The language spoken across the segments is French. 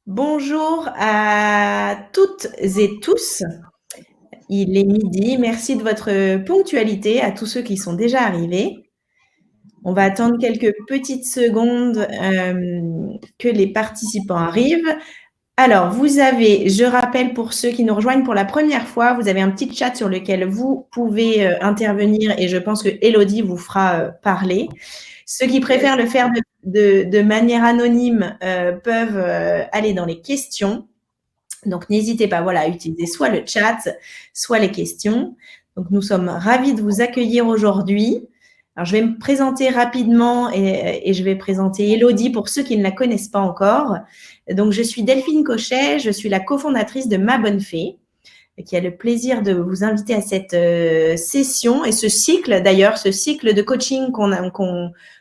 Bonjour à toutes et tous. Il est midi. Merci de votre ponctualité à tous ceux qui sont déjà arrivés. On va attendre quelques petites secondes que les participants arrivent. Alors, je rappelle pour ceux qui nous rejoignent pour la première fois, vous avez un petit chat sur lequel vous pouvez intervenir et je pense que Elodie vous fera parler. Ceux qui préfèrent le faire de manière anonyme peuvent aller dans les questions. Donc, n'hésitez pas à utiliser soit le chat, soit les questions. Donc, nous sommes ravis de vous accueillir aujourd'hui. Alors, je vais me présenter rapidement et je vais présenter Elodie pour ceux qui ne la connaissent pas encore. Donc, je suis Delphine Cochet, je suis la cofondatrice de Ma Bonne Fée, qui a le plaisir de vous inviter à cette session et ce cycle de coaching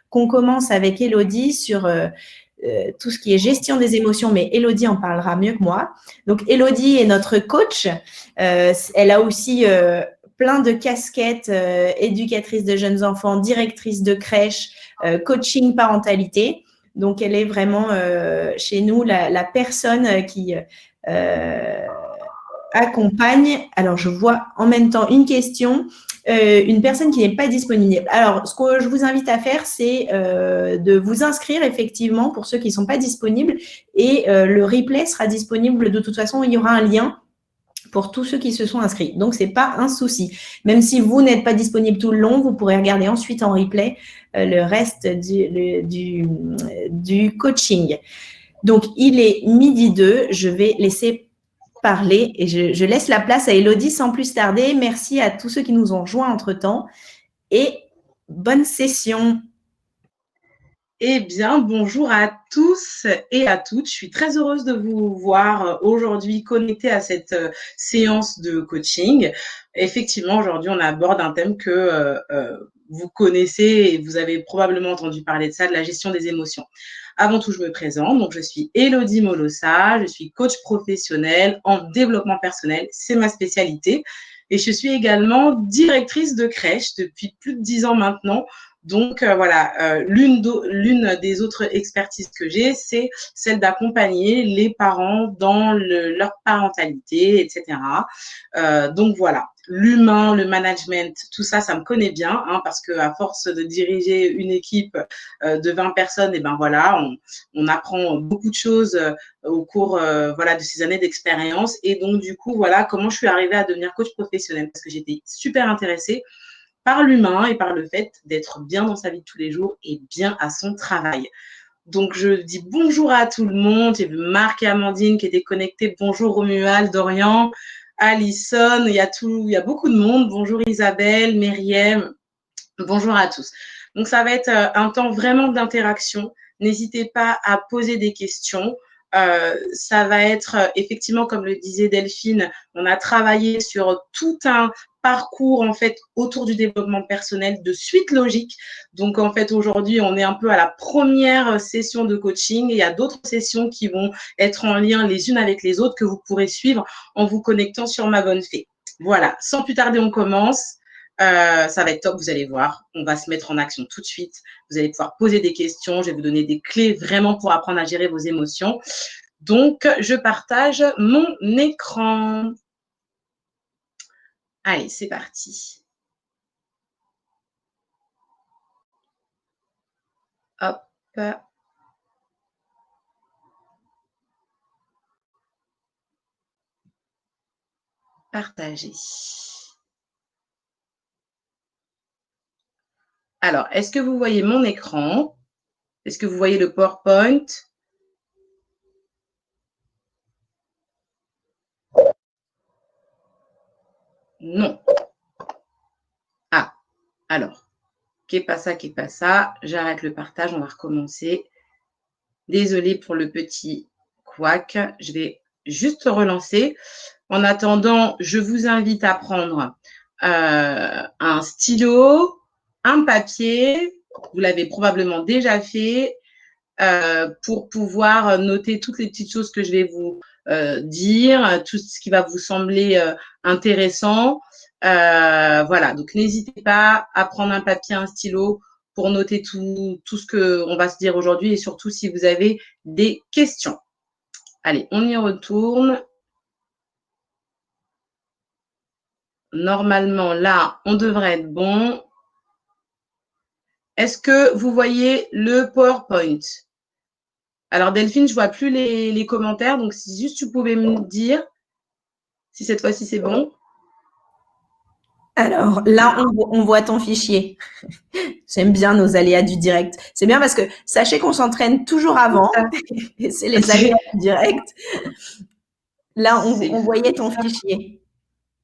qu'on commence avec Elodie sur tout ce qui est gestion des émotions, mais Elodie en parlera mieux que moi. Donc, Elodie est notre coach. Elle a aussi plein de casquettes, éducatrice de jeunes enfants, directrice de crèche, coaching parentalité. Donc, elle est vraiment chez nous la personne qui accompagne. Alors, je vois en même temps une question. Une personne qui n'est pas disponible. Alors, ce que je vous invite à faire, c'est de vous inscrire effectivement pour ceux qui ne sont pas disponibles et le replay sera disponible. De toute façon, il y aura un lien pour tous ceux qui se sont inscrits. Donc, ce n'est pas un souci. Même si vous n'êtes pas disponible tout le long, vous pourrez regarder ensuite en replay le reste du coaching. Donc, il est midi 2. Je vais laisser parler et je laisse la place à Elodie sans plus tarder. Merci à tous ceux qui nous ont rejoints entre-temps et bonne session. Eh bien, bonjour à tous et à toutes. Je suis très heureuse de vous voir aujourd'hui connectés à cette séance de coaching. Effectivement, aujourd'hui, on aborde un thème que vous connaissez et vous avez probablement entendu parler de ça, de la gestion des émotions. Avant tout, je me présente. Donc, je suis Elodie Molossa. Je suis coach professionnel en développement personnel. C'est ma spécialité. Et je suis également directrice de crèche depuis plus de 10 ans maintenant. Donc l'une des autres expertises que j'ai, c'est celle d'accompagner les parents dans leur parentalité, etc. Donc voilà, l'humain, le management, tout ça, ça me connaît bien, parce que à force de diriger une équipe de 20 personnes, et ben voilà, on apprend beaucoup de choses au cours de ces années d'expérience. Et donc du coup, voilà comment je suis arrivée à devenir coach professionnel, parce que j'étais super intéressée par l'humain et par le fait d'être bien dans sa vie de tous les jours et bien à son travail. Donc, je dis bonjour à tout le monde. J'ai vu Marc et Amandine qui étaient connectés. Bonjour Romuald, Dorian, Alison. Il y a beaucoup de monde. Bonjour Isabelle, Myriam. Bonjour à tous. Donc, ça va être un temps vraiment d'interaction. N'hésitez pas à poser des questions. Ça va être effectivement, comme le disait Delphine, on a travaillé sur tout un parcours en fait autour du développement personnel de suite logique. Donc en fait aujourd'hui on est un peu à la première session de coaching et il y a d'autres sessions qui vont être en lien les unes avec les autres que vous pourrez suivre en vous connectant sur Ma Bonne Fée. Voilà, sans plus tarder on commence. Ça va être top, vous allez voir. On va se mettre en action tout de suite. Vous allez pouvoir poser des questions. Je vais vous donner des clés vraiment pour apprendre à gérer vos émotions. Donc, je partage mon écran. Allez, c'est parti. Hop. Partager. Alors, est-ce que vous voyez mon écran? Est-ce que vous voyez le PowerPoint? Non. Ah, alors. Qu'est pas ça. J'arrête le partage, on va recommencer. Désolée pour le petit couac. Je vais juste relancer. En attendant, je vous invite à prendre un stylo, un papier. Vous l'avez probablement déjà fait pour pouvoir noter toutes les petites choses que je vais vous dire, tout ce qui va vous sembler intéressant. Voilà, donc n'hésitez pas à prendre un papier, un stylo pour noter tout ce qu'on va se dire aujourd'hui et surtout si vous avez des questions. Allez, on y retourne. Normalement, là, on devrait être bon. Est-ce que vous voyez le PowerPoint? Alors, Delphine, je ne vois plus les commentaires, donc si juste tu pouvais me dire si cette fois-ci c'est bon. Alors là, on voit ton fichier. J'aime bien nos aléas du direct. C'est bien parce que sachez qu'on s'entraîne toujours avant. Et c'est les aléas du direct. Là, on voyait ton fichier.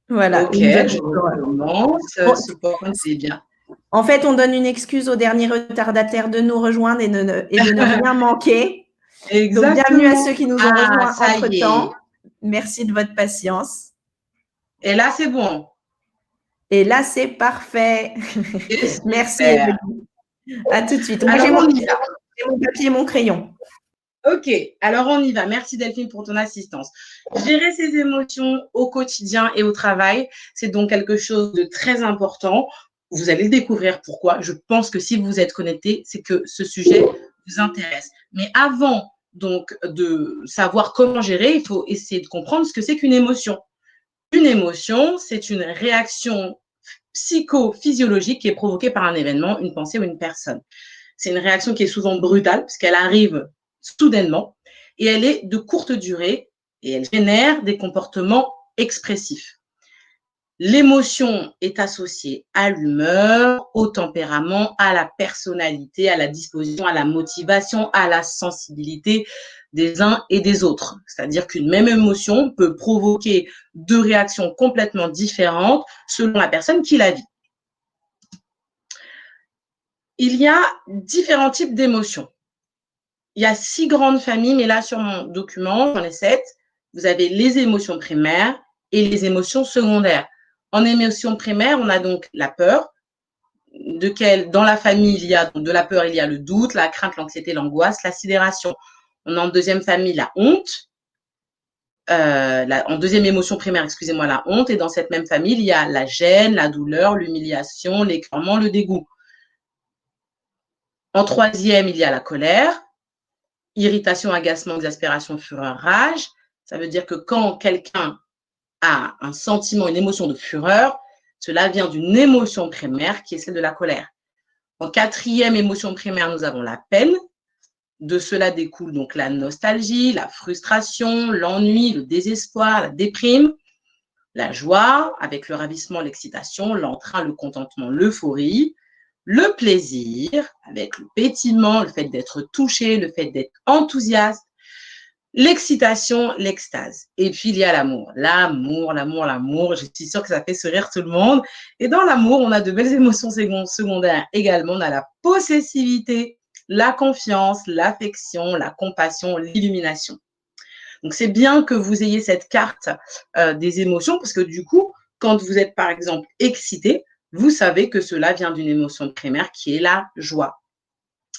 Voilà. Ok, je recommence. Ce PowerPoint, c'est bien. En fait, on donne une excuse aux derniers retardataires de nous rejoindre et de ne rien manquer. Exactement. Donc, bienvenue à ceux qui nous ont rejoints ça y entre-temps. est. Merci de votre patience. Et là, c'est bon. Et là, c'est parfait. Merci, Evelyne. À tout de suite. Moi, Alors, j'ai on y va. mon papier et mon crayon. Ok, alors on y va. Merci Delphine pour ton assistance. Gérer ses émotions au quotidien et au travail, c'est donc quelque chose de très important. Vous allez le découvrir pourquoi. Je pense que si vous êtes connecté, c'est que ce sujet vous intéresse. Mais avant donc de savoir comment gérer, il faut essayer de comprendre ce que c'est qu'une émotion. Une émotion, c'est une réaction psychophysiologique qui est provoquée par un événement, une pensée ou une personne. C'est une réaction qui est souvent brutale puisqu'elle arrive soudainement et elle est de courte durée et elle génère des comportements expressifs. L'émotion est associée à l'humeur, au tempérament, à la personnalité, à la disposition, à la motivation, à la sensibilité des uns et des autres. C'est-à-dire qu'une même émotion peut provoquer deux réactions complètement différentes selon la personne qui la vit. Il y a différents types d'émotions. Il y a 6 grandes familles, mais là, sur mon document, j'en ai 7. Vous avez les émotions primaires et les émotions secondaires. En émotions primaires, on a donc la peur, dans la famille, il y a donc de la peur, il y a le doute, la crainte, l'anxiété, l'angoisse, la sidération. On a en deuxième famille la honte, en deuxième émotion primaire, excusez-moi, la honte. Et dans cette même famille, il y a la gêne, la douleur, l'humiliation, l'écœurement, le dégoût. En troisième, il y a la colère, irritation, agacement, exaspération, fureur, rage. Ça veut dire que quand quelqu'un a un sentiment, une émotion de fureur, cela vient d'une émotion primaire qui est celle de la colère. En quatrième émotion primaire, nous avons la peine. De cela découle donc la nostalgie, la frustration, l'ennui, le désespoir, la déprime, la joie avec le ravissement, l'excitation, l'entrain, le contentement, l'euphorie, le plaisir avec le pétillement, le fait d'être touché, le fait d'être enthousiaste, l'excitation, l'extase. Et puis, il y a l'amour. L'amour, l'amour, l'amour. Je suis sûre que ça fait sourire tout le monde. Et dans l'amour, on a de belles émotions secondaires également. On a la possessivité, la confiance, l'affection, la compassion, l'illumination. Donc, c'est bien que vous ayez cette carte des émotions parce que du coup, quand vous êtes, par exemple, excité, vous savez que cela vient d'une émotion primaire qui est la joie.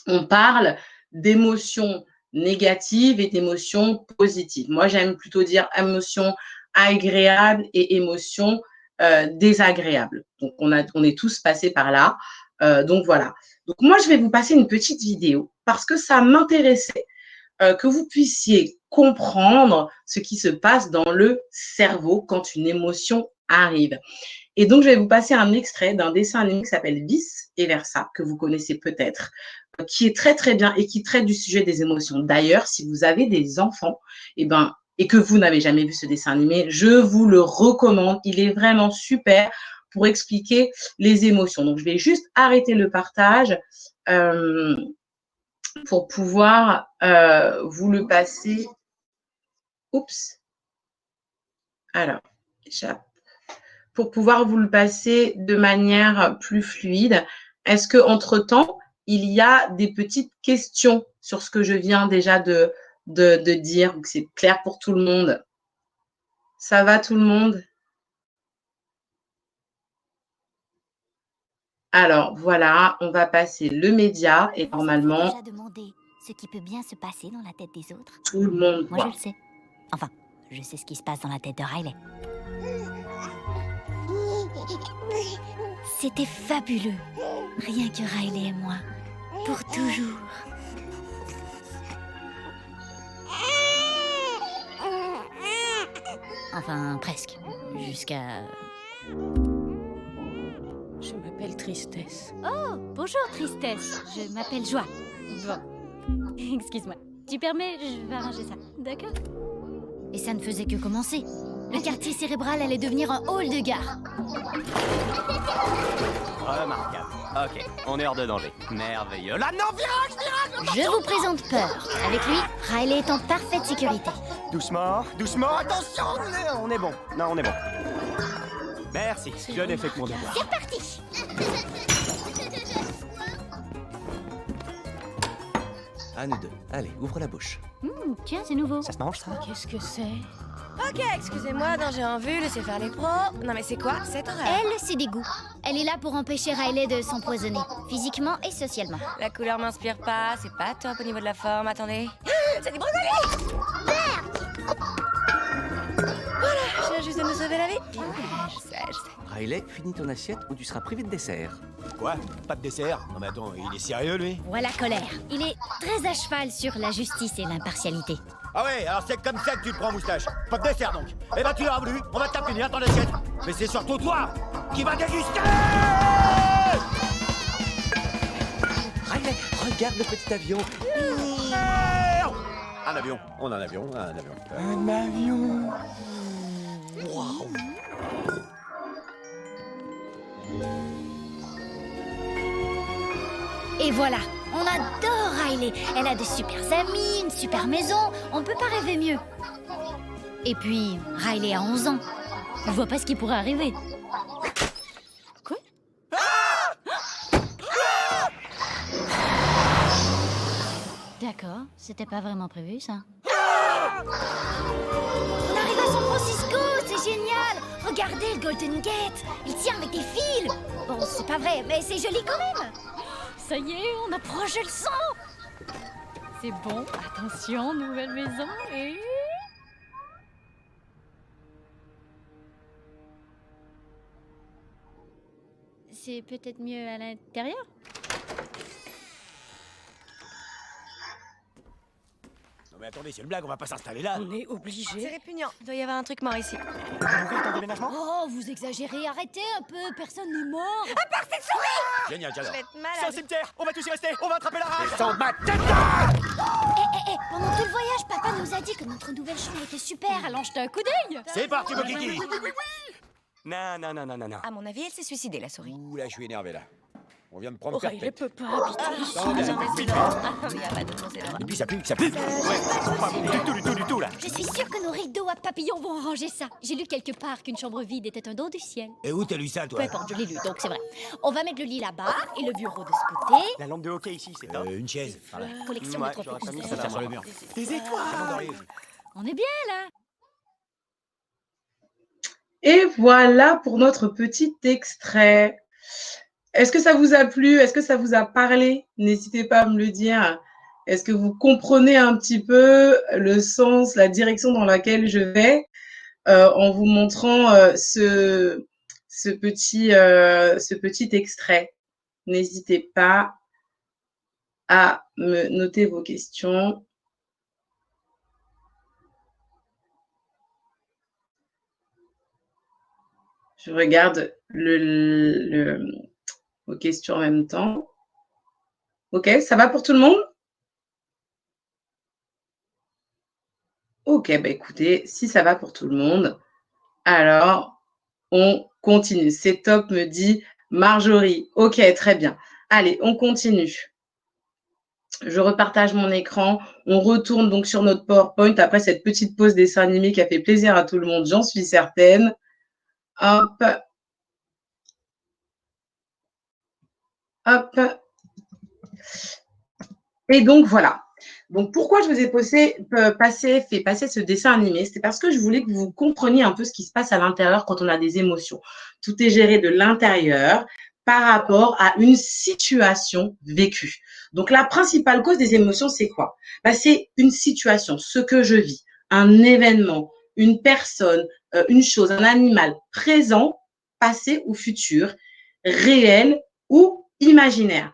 On parle d'émotions négatives et d'émotions positives. Moi, j'aime plutôt dire émotions agréables et émotions désagréables. Donc, on est tous passés par là. Donc, voilà. Donc, moi, je vais vous passer une petite vidéo parce que ça m'intéressait que vous puissiez comprendre ce qui se passe dans le cerveau quand une émotion arrive. Et donc, je vais vous passer un extrait d'un dessin animé qui s'appelle Vice et Versa, que vous connaissez peut-être, qui est très, très bien et qui traite du sujet des émotions. D'ailleurs, si vous avez des enfants, et que vous n'avez jamais vu ce dessin animé, je vous le recommande. Il est vraiment super pour expliquer les émotions. Donc, je vais juste arrêter le partage pour pouvoir vous le passer. Oups. Alors, pour pouvoir vous le passer de manière plus fluide. Est-ce qu'entre-temps, il y a des petites questions sur ce que je viens déjà de dire, ou que c'est clair pour tout le monde? Ça va tout le monde? Alors, voilà, on va passer le média et normalement… Déjà demandé ce qui peut bien se passer dans la tête des autres? Tout le monde voit. Moi, je le sais. Enfin, je sais ce qui se passe dans la tête de Riley. C'était fabuleux. Rien que Riley et moi. Pour toujours. Enfin, presque. Jusqu'à... Je m'appelle Tristesse. Oh, bonjour Tristesse. Je m'appelle Joie. Bon. Excuse-moi. Tu permets, je vais arranger ça. D'accord? Et ça ne faisait que commencer. Le quartier cérébral allait devenir un hall de gare. Remarquable. Ok, on est hors de danger. Merveilleux. Là, non, virage. Je vous présente Peur. Avec lui, Riley est en parfaite sécurité. Doucement, doucement, attention, on est bon. Non, on est bon. Merci, je n'ai fait que mon devoir. C'est parti! À nous deux. Allez, ouvre la bouche. Tiens, c'est nouveau. Ça se mange, ça? Qu'est-ce que c'est? Ok, excusez-moi, danger en vue, laissez faire les pros. Non mais c'est quoi cette horreur? Elle, c'est des goûts. Elle est là pour empêcher Riley de s'empoisonner, physiquement et socialement. La couleur m'inspire pas, c'est pas top au niveau de la forme, attendez. C'est du brocoli! Voilà, je viens juste de nous sauver la vie. Je sais. Riley, finis ton assiette ou tu seras privé de dessert. Quoi? Pas de dessert? Non mais attends, il est sérieux lui? Voilà colère. Il est très à cheval sur la justice et l'impartialité. Ah ouais, alors c'est comme ça que tu te prends moustache. Pas de dessert donc. Eh ben tu l'auras voulu, on va te punir ton assiette. Mais c'est surtout toi qui va déguster! Riley, regarde le petit avion. Un avion, on a un avion, un avion. Un avion. Waouh. Et voilà, on adore Riley. Elle a de super amis, une super maison. On ne peut pas rêver mieux. Et puis, Riley a 11 ans. Je vois pas ce qui pourrait arriver. Quoi? D'accord, c'était pas vraiment prévu ça. On arrive à San Francisco, c'est génial! Regardez le Golden Gate, il tient avec des fils. Bon, c'est pas vrai, mais c'est joli quand même. Ça y est, on approche, je le sens. C'est bon, attention, nouvelle maison et... C'est peut-être mieux à l'intérieur? Non mais attendez, c'est une blague, on va pas s'installer là. On est C'est obligé. répugnant, il doit y avoir un truc mort ici. Ouvrir ton déménagement? Oh, vous exagérez, arrêtez un peu, personne n'est mort. Génial, Je j'adore. vais être C'est un malade. cimetière, on va tous y rester, on va attraper la rage. Descends de ma tête. Pendant tout le voyage, papa nous a dit que notre nouvelle chambre était super, alors jetez un coup d'œil. C'est parti, mon kiki. Non, non, non, non, non, non. À mon avis, elle s'est suicidée, la souris. Ouh là, je suis énervé là. On vient de prendre Riley perpète. peut pas habiter ici. Attendez, vite, vite. Il y a pas de c'est Et puis ça pue, ça pue. Ouais, pas du tout, là. Je suis sûre que nos rideaux à papillons vont arranger ça. J'ai lu quelque part qu'une chambre vide était un don du ciel. Et où t'as lu ça, Peu toi? importe, je l'ai lu, donc c'est vrai. On va mettre le lit là-bas et le bureau de ce côté. La lampe de hockey ici, c'est top. Une chaise. Voilà. Collection Ouais, de trophées. j'aurais pas mis Ça tire sur le mur. Des étoiles. On est bien là. Et voilà pour notre petit extrait. Est-ce que ça vous a plu? Est-ce que ça vous a parlé? N'hésitez pas à me le dire. Est-ce que vous comprenez un petit peu le sens, la direction dans laquelle je vais en vous montrant ce petit extrait? N'hésitez pas à me noter vos questions. Je regarde vos questions en même temps. Ok, ça va pour tout le monde? Ok, bah écoutez, si ça va pour tout le monde, alors on continue. C'est top, me dit Marjorie. Ok, très bien. Allez, on continue. Je repartage mon écran. On retourne donc sur notre PowerPoint après cette petite pause dessin animé qui a fait plaisir à tout le monde, j'en suis certaine. Hop. Hop. Et donc, voilà. Donc, pourquoi je vous ai fait passer ce dessin animé? C'est parce que je voulais que vous compreniez un peu ce qui se passe à l'intérieur quand on a des émotions. Tout est géré de l'intérieur par rapport à une situation vécue. Donc, la principale cause des émotions, c'est quoi? C'est une situation, ce que je vis, un événement, une personne, une chose, un animal présent, passé ou futur, réel ou imaginaire.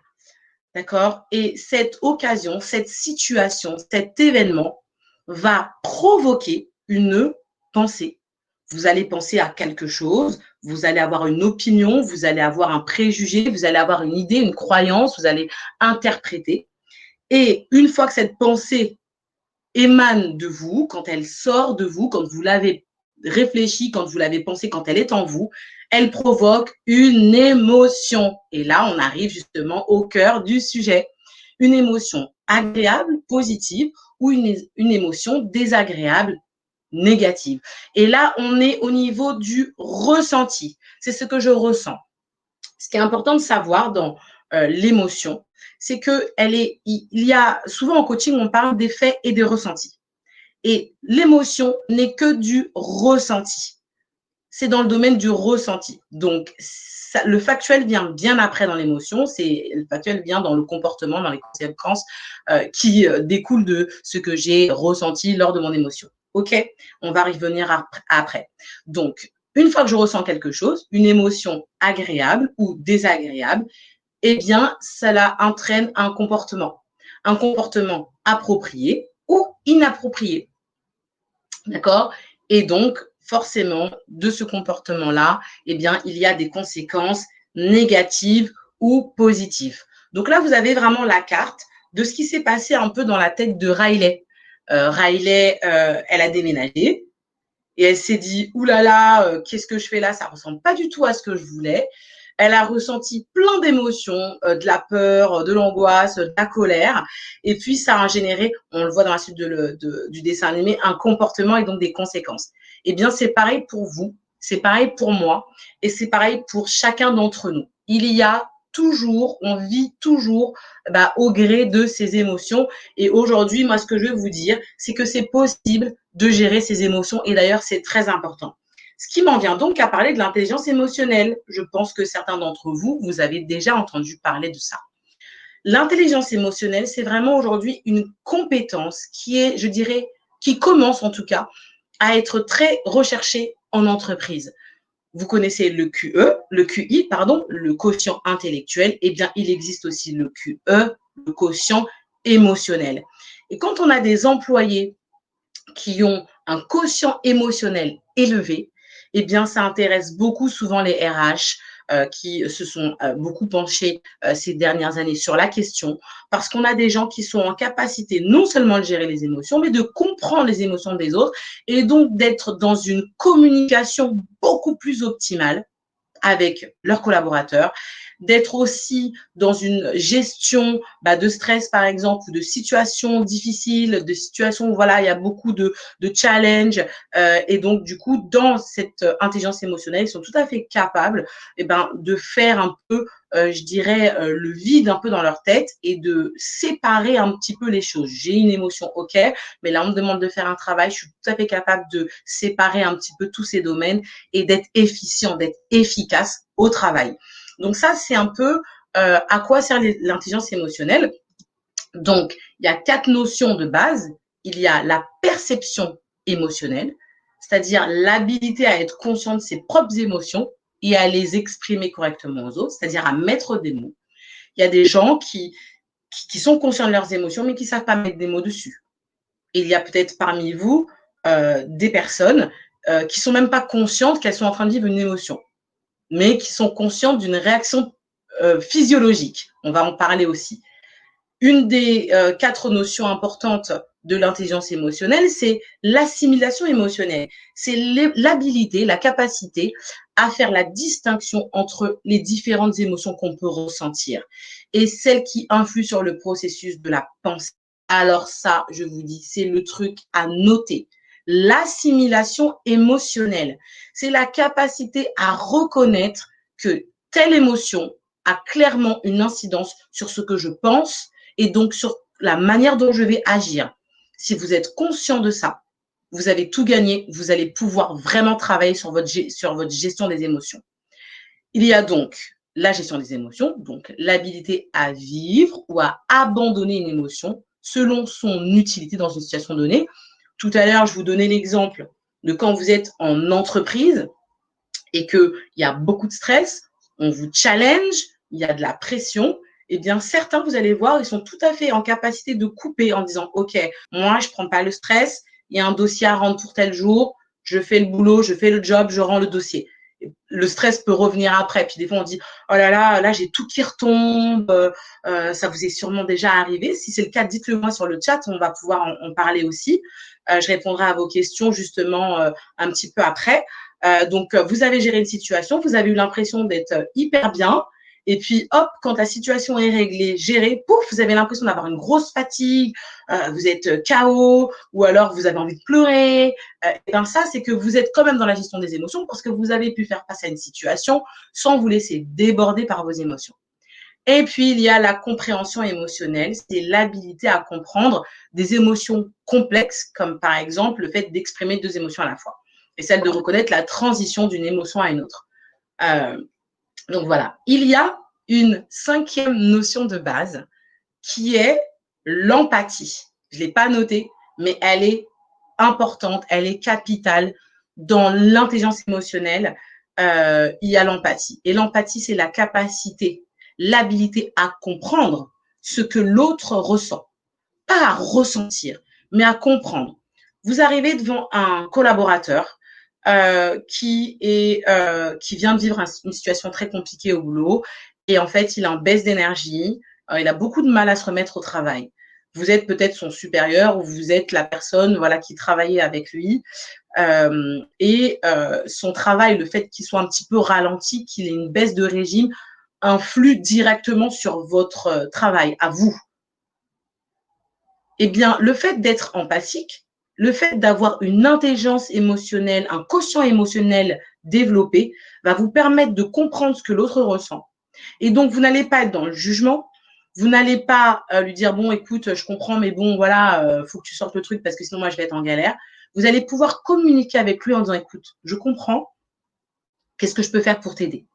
D'accord? Et cette occasion, cette situation, cet événement va provoquer une pensée, vous allez penser à quelque chose, vous allez avoir une opinion, vous allez avoir un préjugé, vous allez avoir une idée, une croyance, vous allez interpréter. Et une fois que cette pensée émane de vous, quand elle sort de vous, quand vous l'avez réfléchie, quand vous l'avez pensée, quand elle est en vous, elle provoque une émotion. Et là, on arrive justement au cœur du sujet. Une émotion agréable, positive, ou une émotion désagréable, négative. Et là, on est au niveau du ressenti. C'est ce que je ressens. Ce qui est important de savoir dans l'émotion, c'est il y a souvent en coaching, on parle des faits et des ressentis. Et l'émotion n'est que du ressenti. C'est dans le domaine du ressenti. Donc, le factuel vient bien après dans l'émotion. Le factuel vient dans le comportement, dans les conséquences qui découlent de ce que j'ai ressenti lors de mon émotion. OK? On va y revenir après. Donc, une fois que je ressens quelque chose, une émotion agréable ou désagréable, eh bien, cela entraîne un comportement approprié ou inapproprié. D'accord? Et donc, forcément, de ce comportement-là, eh bien, il y a des conséquences négatives ou positives. Donc là, vous avez vraiment la carte de ce qui s'est passé un peu dans la tête de Riley. Riley, elle a déménagé et elle s'est dit, oulala, qu'est-ce que je fais là? Ça ressemble pas du tout à ce que je voulais. Elle a ressenti plein d'émotions, de la peur, de l'angoisse, de la colère. Et puis, ça a généré, on le voit dans la suite du dessin animé, un comportement et donc des conséquences. Eh bien, c'est pareil pour vous, c'est pareil pour moi et c'est pareil pour chacun d'entre nous. Il y a toujours, on vit toujours au gré de ses émotions. Et aujourd'hui, moi, ce que je veux vous dire, c'est que c'est possible de gérer ses émotions. Et d'ailleurs, c'est très important. Ce qui m'en vient donc à parler de l'intelligence émotionnelle. Je pense que certains d'entre vous, vous avez déjà entendu parler de ça. L'intelligence émotionnelle, c'est vraiment aujourd'hui une compétence qui est, je dirais, qui commence en tout cas à être très recherchée en entreprise. Vous connaissez le QI, le quotient intellectuel. Eh bien, il existe aussi le QE, le quotient émotionnel. Et quand on a des employés qui ont un quotient émotionnel élevé, eh bien, ça intéresse beaucoup souvent les RH qui se sont beaucoup penchés ces dernières années sur la question, parce qu'on a des gens qui sont en capacité non seulement de gérer les émotions, mais de comprendre les émotions des autres et donc d'être dans une communication beaucoup plus optimale avec leurs collaborateurs, d'être aussi dans une gestion de stress, par exemple, ou de situations difficiles, de situations où voilà, il y a beaucoup de challenges. Et donc, du coup, dans cette intelligence émotionnelle, ils sont tout à fait capables de faire un peu, je dirais, le vide un peu dans leur tête et de séparer un petit peu les choses. J'ai une émotion, OK, mais là, on me demande de faire un travail. Je suis tout à fait capable de séparer un petit peu tous ces domaines et d'être efficient, d'être efficace au travail. Donc ça, c'est un peu à quoi sert l'intelligence émotionnelle. Donc, il y a 4 notions de base. Il y a la perception émotionnelle, c'est-à-dire l'habilité à être conscient de ses propres émotions et à les exprimer correctement aux autres, c'est-à-dire à mettre des mots. Il y a des gens qui sont conscients de leurs émotions, mais qui ne savent pas mettre des mots dessus. Et il y a peut-être parmi vous des personnes qui ne sont même pas conscientes qu'elles sont en train de vivre une émotion, mais qui sont conscientes d'une réaction physiologique. On va en parler aussi. Une des 4 notions importantes de l'intelligence émotionnelle, c'est l'assimilation émotionnelle. C'est l'habilité, la capacité à faire la distinction entre les différentes émotions qu'on peut ressentir et celles qui influent sur le processus de la pensée. Alors ça, je vous dis, c'est le truc à noter. L'assimilation émotionnelle, c'est la capacité à reconnaître que telle émotion a clairement une incidence sur ce que je pense et donc sur la manière dont je vais agir. Si vous êtes conscient de ça, vous avez tout gagné, vous allez pouvoir vraiment travailler sur votre gestion des émotions. Il y a donc la gestion des émotions, donc l'habilité à vivre ou à abandonner une émotion selon son utilité dans une situation donnée. Tout à l'heure, je vous donnais l'exemple de quand vous êtes en entreprise et qu'il y a beaucoup de stress, on vous challenge, il y a de la pression. Eh bien, certains, vous allez voir, ils sont tout à fait en capacité de couper en disant « Ok, moi, je ne prends pas le stress, il y a un dossier à rendre pour tel jour, je fais le boulot, je fais le job, je rends le dossier. Le stress peut revenir après. Puis des fois, on dit, oh là, j'ai tout qui retombe. Ça vous est sûrement déjà arrivé. Si c'est le cas, dites-le moi sur le chat. On va pouvoir en parler aussi. Je répondrai à vos questions justement un petit peu après. Donc, vous avez géré une situation. Vous avez eu l'impression d'être hyper bien. Et puis, hop, quand la situation est réglée, gérée, pouf, vous avez l'impression d'avoir une grosse fatigue, vous êtes KO, ou alors vous avez envie de pleurer. Et bien ça, c'est que vous êtes quand même dans la gestion des émotions parce que vous avez pu faire face à une situation sans vous laisser déborder par vos émotions. Et puis, il y a la compréhension émotionnelle, c'est l'habilité à comprendre des émotions complexes, comme par exemple le fait d'exprimer 2 émotions à la fois, et celle de reconnaître la transition d'une émotion à une autre. Donc voilà, il y a une 5e notion de base qui est l'empathie. Je ne l'ai pas notée, mais elle est importante, elle est capitale. Dans l'intelligence émotionnelle, il y a l'empathie. Et l'empathie, c'est la capacité, l'habilité à comprendre ce que l'autre ressent. Pas à ressentir, mais à comprendre. Vous arrivez devant un collaborateur qui vient de vivre une situation très compliquée au boulot et en fait, il est en baisse d'énergie, il a beaucoup de mal à se remettre au travail. Vous êtes peut-être son supérieur ou vous êtes la personne qui travaillait avec lui son travail, le fait qu'il soit un petit peu ralenti, qu'il ait une baisse de régime, influe directement sur votre travail, à vous. Eh bien, le fait d'être empathique, le fait d'avoir une intelligence émotionnelle, un quotient émotionnel développé, va vous permettre de comprendre ce que l'autre ressent. Et donc, vous n'allez pas être dans le jugement, vous n'allez pas lui dire, bon, écoute, je comprends, mais bon, voilà, faut que tu sortes le truc parce que sinon, moi, je vais être en galère. Vous allez pouvoir communiquer avec lui en disant, écoute, je comprends, qu'est-ce que je peux faire pour t'aider?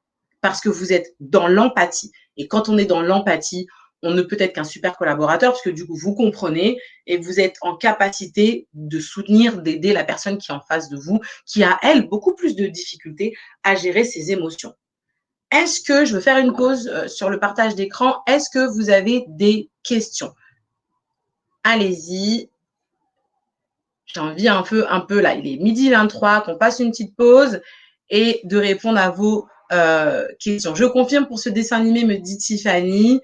Parce que vous êtes dans l'empathie. Et quand on est dans l'empathie, on ne peut être qu'un super collaborateur parce que du coup, vous comprenez et vous êtes en capacité de soutenir, d'aider la personne qui est en face de vous, qui a, elle, beaucoup plus de difficultés à gérer ses émotions. Est-ce que, je veux faire une pause sur le partage d'écran, est-ce que vous avez des questions? Allez-y. J'ai envie un peu là, il est 12h23, qu'on passe une petite pause et de répondre à vos questions. Je confirme pour ce dessin animé, me dit Tiffany.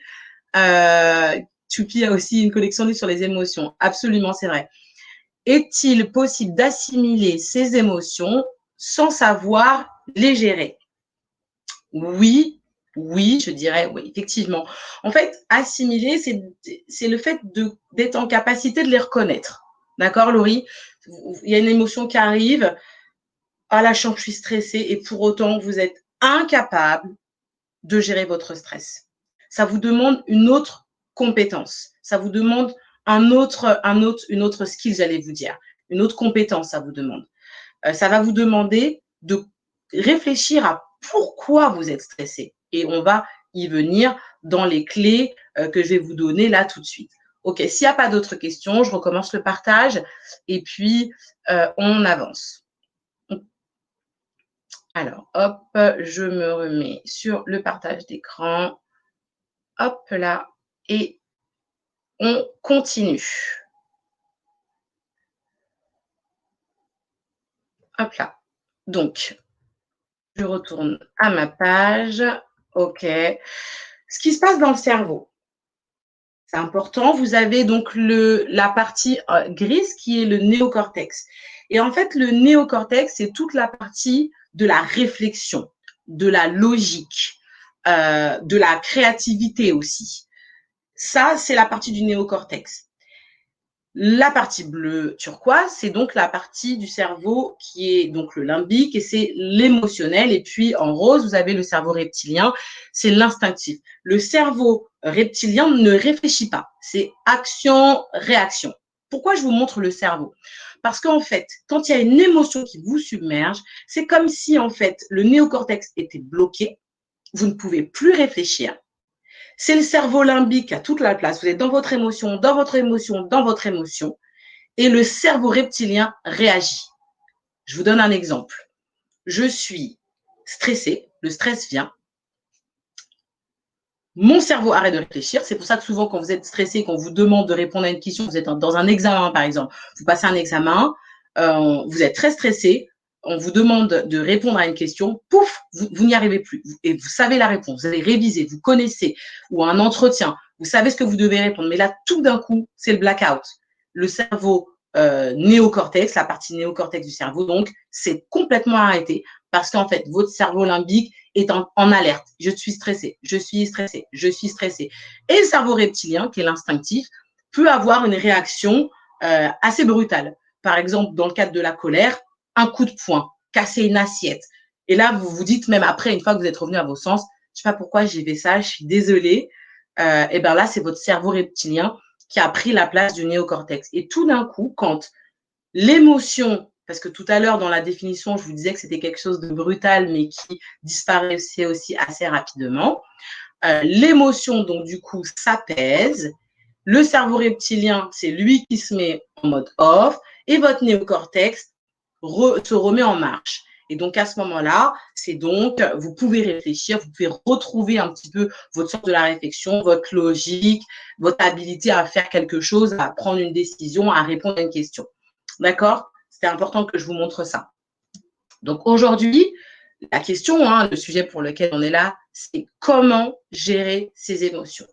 Choupi a aussi une collection de livres sur les émotions. Absolument, c'est vrai. Est-il possible d'assimiler ces émotions sans savoir les gérer? Oui, je dirais oui, effectivement. En fait, assimiler, c'est le fait d'être en capacité de les reconnaître. D'accord, Laurie? Il y a une émotion qui arrive. Ah là, je suis stressée et pour autant, vous êtes incapable de gérer votre stress. Ça vous demande une autre compétence. Ça vous demande une autre skill, j'allais vous dire. Une autre compétence, ça vous demande. Ça va vous demander de réfléchir à pourquoi vous êtes stressé. Et on va y venir dans les clés que je vais vous donner là tout de suite. OK, s'il n'y a pas d'autres questions, je recommence le partage et puis on avance. Alors, hop, je me remets sur le partage d'écran. Hop là, et on continue. Hop là. Donc, je retourne à ma page. OK. Ce qui se passe dans le cerveau, c'est important. Vous avez donc la partie grise qui est le néocortex. Et en fait, le néocortex, c'est toute la partie de la réflexion, de la logique, de la créativité aussi. Ça, c'est la partie du néocortex. La partie bleue turquoise, c'est donc la partie du cerveau qui est donc le limbique et c'est l'émotionnel. Et puis en rose, vous avez le cerveau reptilien, c'est l'instinctif. Le cerveau reptilien ne réfléchit pas, c'est action-réaction. Pourquoi je vous montre le cerveau? Parce qu'en fait, quand il y a une émotion qui vous submerge, c'est comme si en fait le néocortex était bloqué, vous ne pouvez plus réfléchir. C'est le cerveau limbique qui a toute la place. Vous êtes dans votre émotion, dans votre émotion, dans votre émotion. Et le cerveau reptilien réagit. Je vous donne un exemple. Je suis stressée, le stress vient. Mon cerveau arrête de réfléchir. C'est pour ça que souvent, quand vous êtes stressé, qu'on vous demande de répondre à une question, vous êtes dans un examen, par exemple. Vous passez un examen, vous êtes très stressé. on vous demande de répondre à une question, pouf, vous n'y arrivez plus. Et vous savez la réponse, vous avez révisé, vous connaissez, ou un entretien, vous savez ce que vous devez répondre. Mais là, tout d'un coup, c'est le blackout. Le cerveau néocortex, la partie néocortex du cerveau, donc, c'est complètement arrêté parce qu'en fait, votre cerveau limbique est en alerte. Je suis stressé, je suis stressé, je suis stressé. Et le cerveau reptilien, qui est l'instinctif, peut avoir une réaction assez brutale. Par exemple, dans le cadre de la colère, un coup de poing, casser une assiette. Et là, vous vous dites, même après, une fois que vous êtes revenu à vos sens, je sais pas pourquoi j'ai fait ça, je suis désolée. Et bien là, c'est votre cerveau reptilien qui a pris la place du néocortex. Et tout d'un coup, quand l'émotion, parce que tout à l'heure, dans la définition, je vous disais que c'était quelque chose de brutal, mais qui disparaissait aussi assez rapidement, l'émotion, donc du coup, s'apaise. Le cerveau reptilien, c'est lui qui se met en mode off et votre néocortex se remet en marche. Et donc, à ce moment-là, c'est donc, vous pouvez réfléchir, vous pouvez retrouver un petit peu votre sens de la réflexion, votre logique, votre habilité à faire quelque chose, à prendre une décision, à répondre à une question. D'accord? C'était important que je vous montre ça. Donc, aujourd'hui, la question, le sujet pour lequel on est là, c'est comment gérer ses émotions.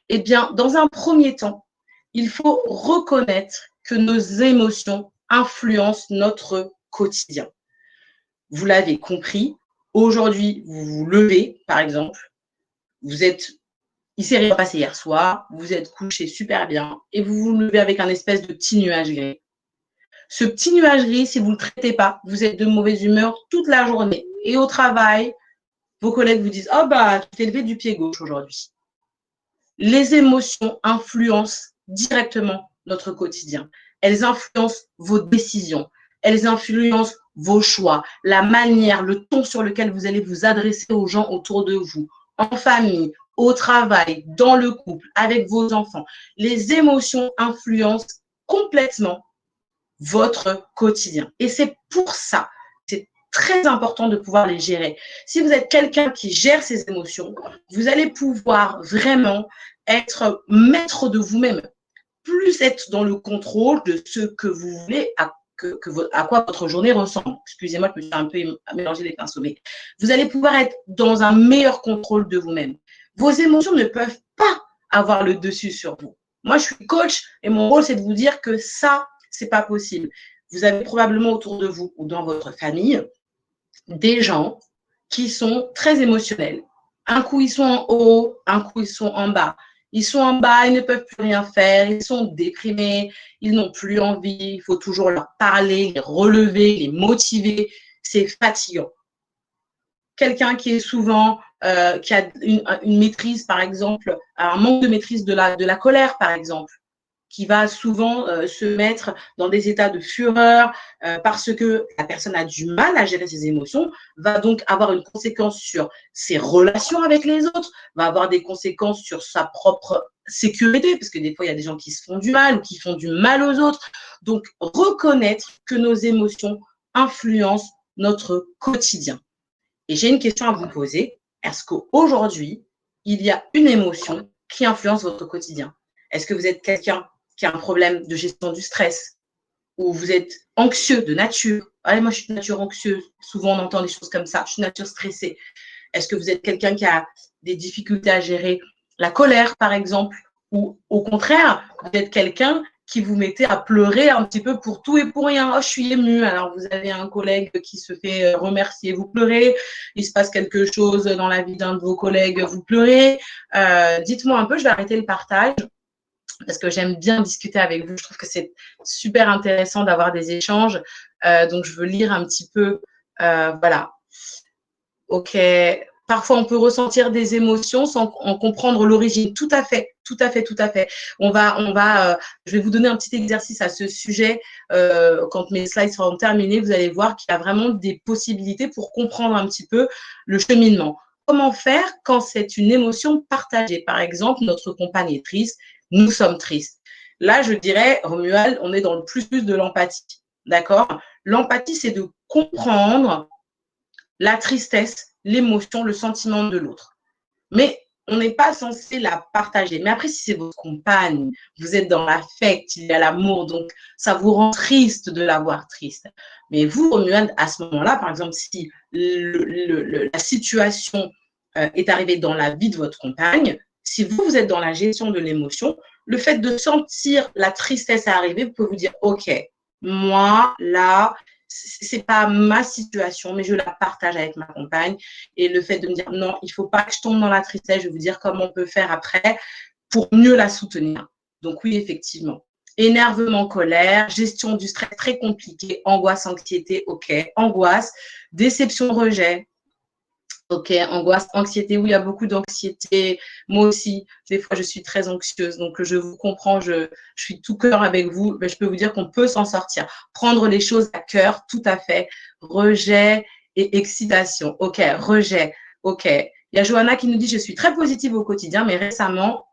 Eh bien, dans un premier temps, il faut reconnaître que nos émotions influencent notre quotidien. Vous l'avez compris, aujourd'hui, vous vous levez, par exemple, il s'est rien passé hier soir, vous êtes couché super bien et vous vous levez avec un espèce de petit nuage gris. Ce petit nuage gris, si vous ne le traitez pas, vous êtes de mauvaise humeur toute la journée. Et au travail, vos collègues vous disent « Oh bah, tu t'es levé du pied gauche aujourd'hui ». Les émotions influencent directement notre quotidien. Elles influencent vos décisions. Elles influencent vos choix, la manière, le ton sur lequel vous allez vous adresser aux gens autour de vous, en famille, au travail, dans le couple, avec vos enfants. Les émotions influencent complètement votre quotidien. Et c'est pour ça, c'est très important de pouvoir les gérer. Si vous êtes quelqu'un qui gère ses émotions, vous allez pouvoir vraiment être maître de vous-même, plus être dans le contrôle de ce que vous voulez, à quoi votre journée ressemble. Excusez-moi, je me suis un peu mélangé les pinceaux, mais vous allez pouvoir être dans un meilleur contrôle de vous-même. Vos émotions ne peuvent pas avoir le dessus sur vous. Moi, je suis coach et mon rôle, c'est de vous dire que ça, c'est pas possible. Vous avez probablement autour de vous ou dans votre famille des gens qui sont très émotionnels. Un coup, ils sont en haut, un coup, ils sont en bas. Ils sont en bas, ils ne peuvent plus rien faire, ils sont déprimés, ils n'ont plus envie, il faut toujours leur parler, les relever, les motiver. C'est fatigant. Quelqu'un qui est souvent, qui a une maîtrise, par exemple, un manque de maîtrise de la colère, par exemple, qui va souvent se mettre dans des états de fureur parce que la personne a du mal à gérer ses émotions, va donc avoir une conséquence sur ses relations avec les autres, va avoir des conséquences sur sa propre sécurité, parce que des fois, il y a des gens qui se font du mal ou qui font du mal aux autres. Donc, reconnaître que nos émotions influencent notre quotidien. Et j'ai une question à vous poser. Est-ce qu'aujourd'hui, il y a une émotion qui influence votre quotidien? Est-ce que vous êtes quelqu'un qui a un problème de gestion du stress, ou vous êtes anxieux de nature? Allez, moi, je suis de nature anxieuse. Souvent, on entend des choses comme ça. Je suis de nature stressée. Est-ce que vous êtes quelqu'un qui a des difficultés à gérer la colère, par exemple? Ou au contraire, vous êtes quelqu'un qui vous mettez à pleurer un petit peu pour tout et pour rien. Oh, je suis émue. Alors, vous avez un collègue qui se fait remercier, vous pleurez. Il se passe quelque chose dans la vie d'un de vos collègues, vous pleurez. Dites-moi un peu, je vais arrêter le partage parce que j'aime bien discuter avec vous. Je trouve que c'est super intéressant d'avoir des échanges. Donc, je veux lire un petit peu. Voilà. OK. Parfois, on peut ressentir des émotions sans en comprendre l'origine. Tout à fait, tout à fait, tout à fait. Je vais vous donner un petit exercice à ce sujet. Quand mes slides seront terminés, vous allez voir qu'il y a vraiment des possibilités pour comprendre un petit peu le cheminement. Comment faire quand c'est une émotion partagée? Par exemple, notre compagne est triste, nous sommes tristes. Là, je dirais, Romuald, on est dans le plus de l'empathie. D'accord? L'empathie, c'est de comprendre la tristesse, l'émotion, le sentiment de l'autre. Mais on n'est pas censé la partager. Mais après, si c'est votre compagne, vous êtes dans l'affect, il y a l'amour, donc ça vous rend triste de la voir triste. Mais vous, Romuald, à ce moment-là, par exemple, si la situation est arrivée dans la vie de votre compagne, si vous êtes dans la gestion de l'émotion, le fait de sentir la tristesse arriver, vous pouvez vous dire, OK, moi, là, c'est pas ma situation, mais je la partage avec ma compagne. Et le fait de me dire, non, il faut pas que je tombe dans la tristesse, je vais vous dire comment on peut faire après pour mieux la soutenir. Donc oui, effectivement. Énervement, colère, gestion du stress très compliqué, angoisse, anxiété, OK. Angoisse, déception, rejet, OK. Angoisse, anxiété, oui, il y a beaucoup d'anxiété. Moi aussi, des fois, je suis très anxieuse. Donc, je vous comprends, je suis tout cœur avec vous. Mais je peux vous dire qu'on peut s'en sortir. Prendre les choses à cœur, tout à fait. Rejet et excitation. OK. Rejet. OK. Il y a Johanna qui nous dit, je suis très positive au quotidien, mais récemment,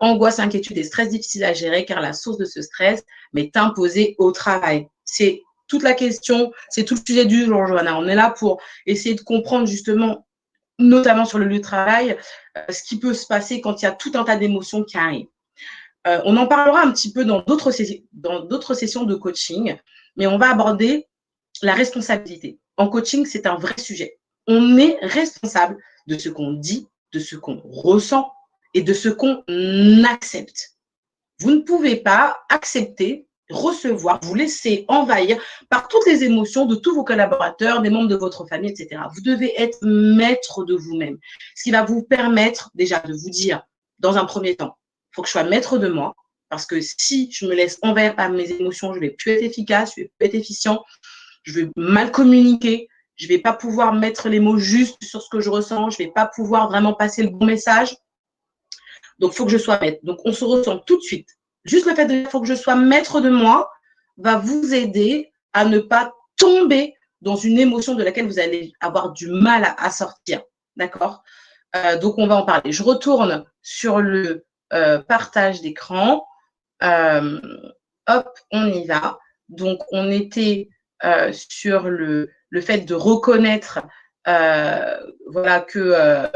angoisse, inquiétude et stress difficiles à gérer car la source de ce stress m'est imposée au travail. C'est toute la question, c'est tout le sujet du jour, Johanna. On est là pour essayer de comprendre justement, notamment sur le lieu de travail, ce qui peut se passer quand il y a tout un tas d'émotions qui arrivent. On en parlera un petit peu dans d'autres sessions de coaching, mais on va aborder la responsabilité. En coaching, c'est un vrai sujet. On est responsable de ce qu'on dit, de ce qu'on ressent et de ce qu'on accepte. Vous ne pouvez pas accepter, recevoir, vous laisser envahir par toutes les émotions de tous vos collaborateurs, des membres de votre famille, etc. Vous devez être maître de vous-même. Ce qui va vous permettre déjà de vous dire, dans un premier temps, il faut que je sois maître de moi, parce que si je me laisse envahir par mes émotions, je ne vais plus être efficace, je ne vais plus être efficient, je vais mal communiquer, je ne vais pas pouvoir mettre les mots justes sur ce que je ressens, je ne vais pas pouvoir vraiment passer le bon message. Donc, il faut que je sois maître. Donc, on se ressent tout de suite. Juste le fait de dire qu'il faut que je sois maître de moi va vous aider à ne pas tomber dans une émotion de laquelle vous allez avoir du mal à sortir. D'accord? Donc, on va en parler. Je retourne sur le partage d'écran. Hop, on y va. Donc, on était sur le fait de reconnaître voilà, que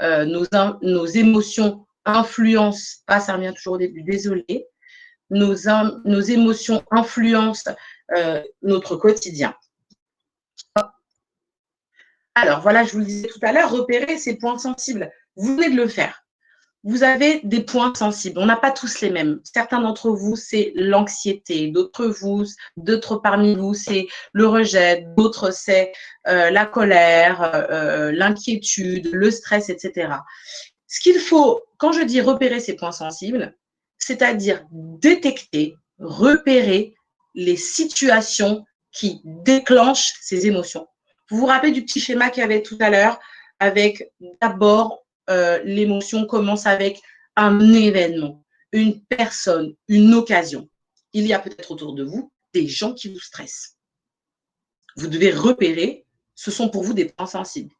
nos émotions influencent, ça revient toujours au début, désolé, nos émotions influencent notre quotidien. Alors, voilà, je vous le disais tout à l'heure, repérer ces points sensibles. Vous venez de le faire. Vous avez des points sensibles. On n'a pas tous les mêmes. Certains d'entre vous, c'est l'anxiété. D'autres parmi vous, c'est le rejet. D'autres, c'est la colère, l'inquiétude, le stress, etc. Ce qu'il faut, quand je dis repérer ces points sensibles, c'est-à-dire détecter, repérer les situations qui déclenchent ces émotions. Vous vous rappelez du petit schéma qu'il y avait tout à l'heure avec d'abord l'émotion commence avec un événement, une personne, une occasion. Il y a peut-être autour de vous des gens qui vous stressent. Vous devez repérer, ce sont pour vous des points sensibles.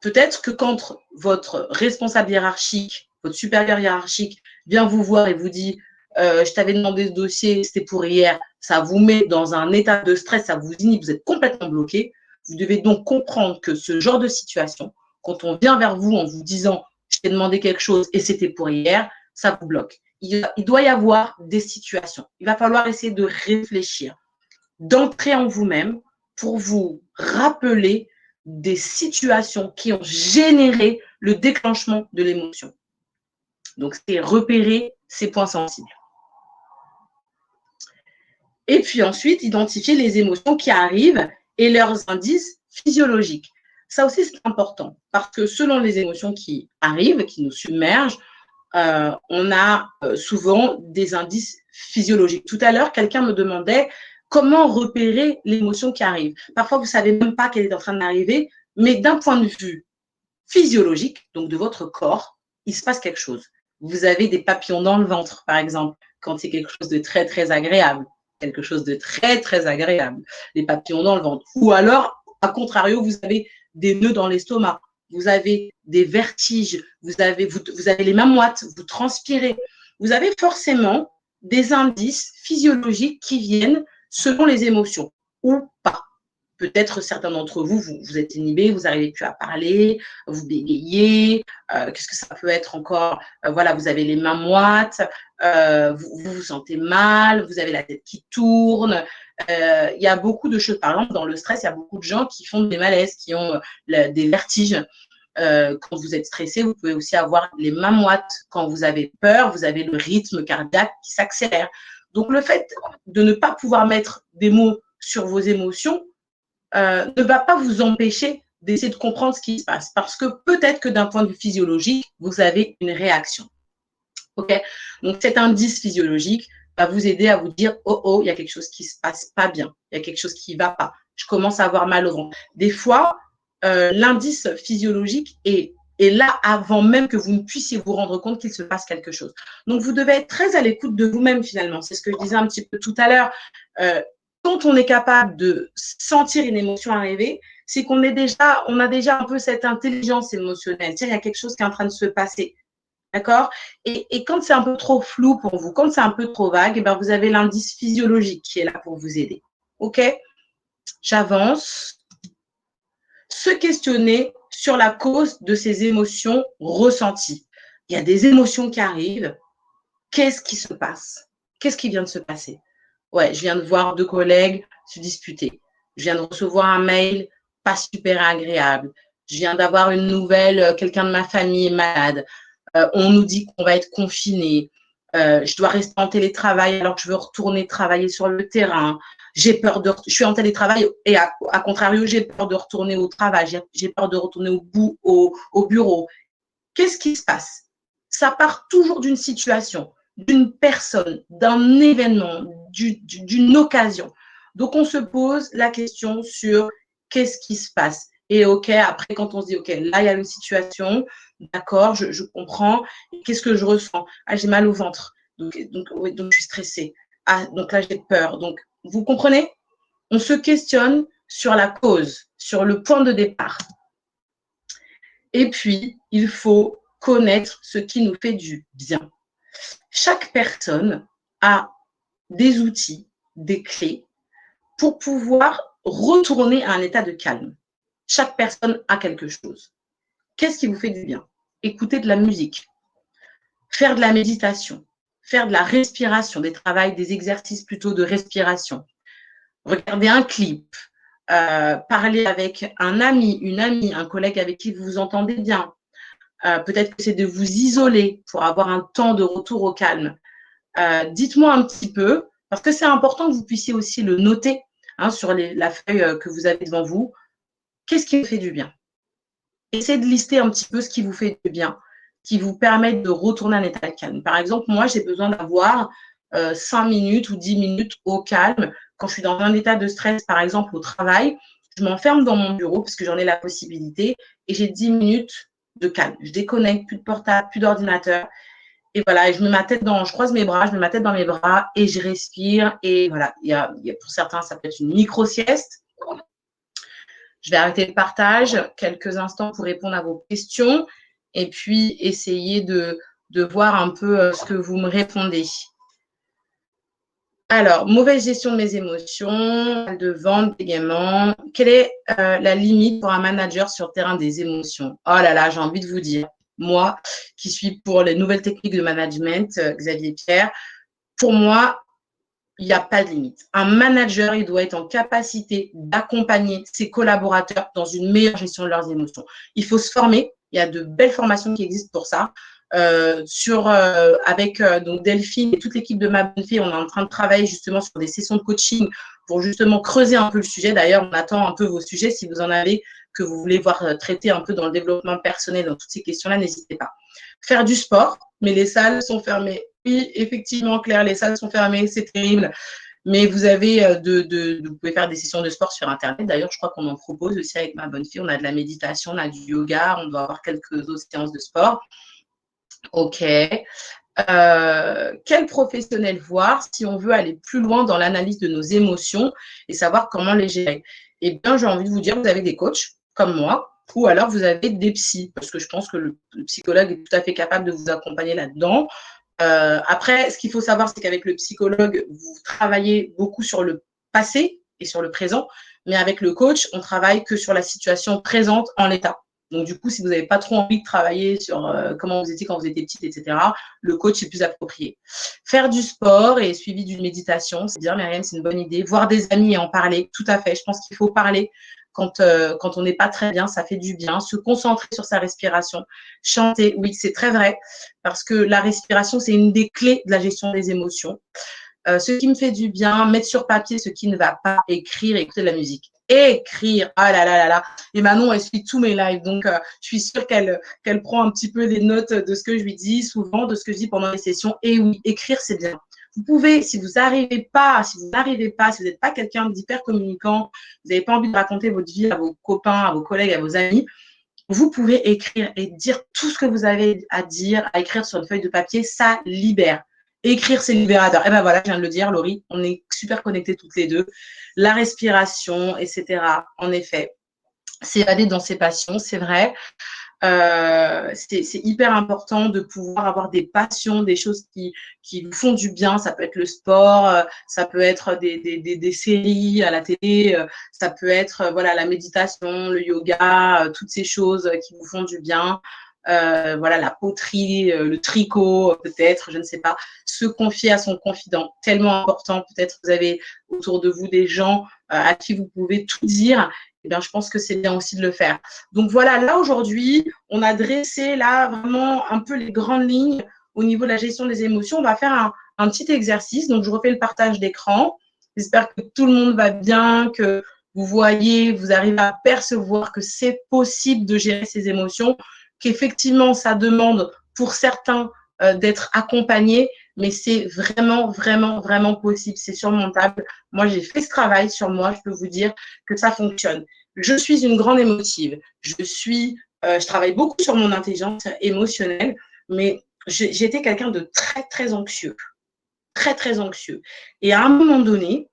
Peut-être que quand votre responsable hiérarchique, votre supérieur hiérarchique vient vous voir et vous dit je t'avais demandé ce dossier, c'était pour hier, ça vous met dans un état de stress, ça vous inhibe, vous êtes complètement bloqué. Vous devez donc comprendre que ce genre de situation, quand on vient vers vous en vous disant je t'ai demandé quelque chose et c'était pour hier, ça vous bloque. Il doit y avoir des situations. Il va falloir essayer de réfléchir, d'entrer en vous-même pour vous rappeler des situations qui ont généré le déclenchement de l'émotion. Donc, c'est repérer ces points sensibles. Et puis ensuite, identifier les émotions qui arrivent et leurs indices physiologiques. Ça aussi, c'est important parce que selon les émotions qui arrivent, qui nous submergent, on a souvent des indices physiologiques. Tout à l'heure, quelqu'un me demandait comment repérer l'émotion qui arrive. Parfois, vous ne savez même pas qu'elle est en train d'arriver, mais d'un point de vue physiologique, donc de votre corps, il se passe quelque chose. Vous avez des papillons dans le ventre, par exemple, quand c'est quelque chose de très, très agréable. Quelque chose de très, très agréable. Les papillons dans le ventre. Ou alors, à contrario, vous avez des nœuds dans l'estomac. Vous avez des vertiges. Vous avez les mains moites. Vous transpirez. Vous avez forcément des indices physiologiques qui viennent selon les émotions ou pas. peut-être certains d'entre vous, vous êtes inhibés, vous n'arrivez plus à parler, vous bégayez. Qu'est-ce que ça peut être encore? Voilà, vous avez les mains moites, vous vous sentez mal, vous avez la tête qui tourne. Il y a beaucoup de choses. Par exemple, dans le stress, il y a beaucoup de gens qui font des malaises, qui ont des vertiges. Quand vous êtes stressé, vous pouvez aussi avoir les mains moites. Quand vous avez peur, vous avez le rythme cardiaque qui s'accélère. Donc, le fait de ne pas pouvoir mettre des mots sur vos émotions ne va pas vous empêcher d'essayer de comprendre ce qui se passe. Parce que peut-être que d'un point de vue physiologique, vous avez une réaction. Okay? Donc, cet indice physiologique va vous aider à vous dire « Oh, oh, il y a quelque chose qui ne se passe pas bien. Il y a quelque chose qui ne va pas. Je commence à avoir mal au ventre. » Des fois, l'indice physiologique est là avant même que vous ne puissiez vous rendre compte qu'il se passe quelque chose. Donc, vous devez être très à l'écoute de vous-même finalement. C'est ce que je disais un petit peu tout à l'heure. Quand on est capable de sentir une émotion arriver, c'est qu'on a déjà un peu cette intelligence émotionnelle. Il y a quelque chose qui est en train de se passer. D'accord? Et quand c'est un peu trop flou pour vous, quand c'est un peu trop vague, eh ben vous avez l'indice physiologique qui est là pour vous aider. OK? J'avance. Se questionner sur la cause de ces émotions ressenties. Il y a des émotions qui arrivent. Qu'est-ce qui se passe? Qu'est-ce qui vient de se passer? Ouais, je viens de voir 2 collègues se disputer. Je viens de recevoir un mail pas super agréable. Je viens d'avoir une nouvelle, quelqu'un de ma famille est malade. On nous dit qu'on va être confiné. Je dois rester en télétravail alors que je veux retourner travailler sur le terrain. Je suis en télétravail et à contrario, j'ai peur de retourner au travail. J'ai peur de retourner au bureau. Qu'est-ce qui se passe? Ça part toujours d'une situation, d'une personne, d'un événement, d'une occasion. Donc, on se pose la question sur qu'est-ce qui se passe. Et OK, après, quand on se dit, OK, là, il y a une situation, d'accord, je comprends. Qu'est-ce que je ressens? Ah, j'ai mal au ventre. Donc, je suis stressée. Ah, donc là, j'ai peur. Donc, vous comprenez? On se questionne sur la cause, sur le point de départ. Et puis, il faut connaître ce qui nous fait du bien. Chaque personne a des outils, des clés pour pouvoir retourner à un état de calme. Chaque personne a quelque chose. Qu'est-ce qui vous fait du bien? Écouter de la musique, faire de la méditation, faire de la respiration, des exercices plutôt de respiration, regarder un clip, parler avec un ami, une amie, un collègue avec qui vous vous entendez bien. Peut-être que c'est de vous isoler pour avoir un temps de retour au calme. Dites-moi un petit peu, parce que c'est important que vous puissiez aussi le noter sur la feuille que vous avez devant vous. Qu'est-ce qui vous fait du bien? Essayez de lister un petit peu ce qui vous fait du bien, qui vous permet de retourner à un état de calme. Par exemple, moi, j'ai besoin d'avoir 5 minutes ou 10 minutes au calme. Quand je suis dans un état de stress, par exemple, au travail, je m'enferme dans mon bureau parce que j'en ai la possibilité et j'ai 10 minutes de calme. Je déconnecte, plus de portable, plus d'ordinateur. Et voilà, et je croise mes bras, je mets ma tête dans mes bras et je respire. Et voilà, pour certains, ça peut être une micro-sieste. Je vais arrêter le partage quelques instants pour répondre à vos questions et puis essayer de voir un peu ce que vous me répondez. Alors, mauvaise gestion de mes émotions, de vente, bégaiement. Quelle est la limite pour un manager sur le terrain des émotions? Oh là là, j'ai envie de vous dire, moi qui suis pour les nouvelles techniques de management, Xavier Pierre, pour moi, il n'y a pas de limite. Un manager, il doit être en capacité d'accompagner ses collaborateurs dans une meilleure gestion de leurs émotions. Il faut se former. Il y a de belles formations qui existent pour ça. Avec donc Delphine et toute l'équipe de Ma Bonne Fille, on est en train de travailler justement sur des sessions de coaching pour justement creuser un peu le sujet. D'ailleurs, on attend un peu vos sujets. Si vous en avez, que vous voulez voir traiter un peu dans le développement personnel, dans toutes ces questions-là, n'hésitez pas. Faire du sport, mais les salles sont fermées. Oui, effectivement, Claire, les salles sont fermées, c'est terrible. Mais vous avez vous pouvez faire des sessions de sport sur Internet. D'ailleurs, je crois qu'on en propose aussi avec Ma Bonne Fille. On a de la méditation, on a du yoga, on doit avoir quelques autres séances de sport. OK. Quel professionnel voir si on veut aller plus loin dans l'analyse de nos émotions et savoir comment les gérer? Eh bien, j'ai envie de vous dire, vous avez des coachs comme moi ou alors vous avez des psys parce que je pense que le psychologue est tout à fait capable de vous accompagner là-dedans. Après, ce qu'il faut savoir, c'est qu'avec le psychologue, vous travaillez beaucoup sur le passé et sur le présent, Mais avec le coach, on travaille que sur la situation présente en l'état. Donc, du coup, si vous n'avez pas trop envie de travailler sur comment vous étiez quand vous étiez petite, etc., le coach est plus approprié. Faire du sport et suivi d'une méditation, c'est bien, Myriam, c'est une bonne idée. Voir des amis et en parler, tout à fait. Je pense qu'il faut parler quand on n'est pas très bien, ça fait du bien. Se concentrer sur sa respiration. Chanter, oui, c'est très vrai, parce que la respiration, c'est une des clés de la gestion des émotions. Ce qui me fait du bien, mettre sur papier ce qui ne va pas, écrire, écouter de la musique. Écrire, ah là là là là. Et Manon, elle suit tous mes lives, donc je suis sûre qu'elle prend un petit peu des notes de ce que je lui dis, souvent de ce que je dis pendant les sessions. Et oui, écrire, c'est bien. Vous pouvez, si vous n'arrivez pas, si vous n'êtes pas quelqu'un d'hyper communicant, vous n'avez pas envie de raconter votre vie à vos copains, à vos collègues, à vos amis, vous pouvez écrire et dire tout ce que vous avez à dire, à écrire sur une feuille de papier, ça libère. Écrire, c'est libérateur. Et ben voilà, je viens de le dire, Laurie, on est super connectés toutes les deux. La respiration, etc. En effet, s'évader dans ses passions, c'est vrai. C'est hyper important de pouvoir avoir des passions, des choses qui vous font du bien. Ça peut être le sport, ça peut être des séries à la télé, ça peut être voilà la méditation, le yoga, toutes ces choses qui vous font du bien. Voilà, la poterie, le tricot, peut-être, je ne sais pas. Se confier à son confident, tellement important. Peut-être vous avez autour de vous des gens à qui vous pouvez tout dire. Eh bien, je pense que c'est bien aussi de le faire. Donc voilà, là aujourd'hui, on a dressé là vraiment un peu les grandes lignes au niveau de la gestion des émotions. On va faire un petit exercice. Donc, je refais le partage d'écran. J'espère que tout le monde va bien, que vous voyez, vous arrivez à percevoir que c'est possible de gérer ses émotions, qu'effectivement, ça demande pour certains d'être accompagnés, mais c'est vraiment, vraiment, vraiment possible. C'est surmontable. Moi, j'ai fait ce travail sur moi. Je peux vous dire que ça fonctionne. Je suis une grande émotive. Je travaille beaucoup sur mon intelligence émotionnelle, mais j'étais quelqu'un de très, très anxieux. Très, très anxieux. Et à un moment donné,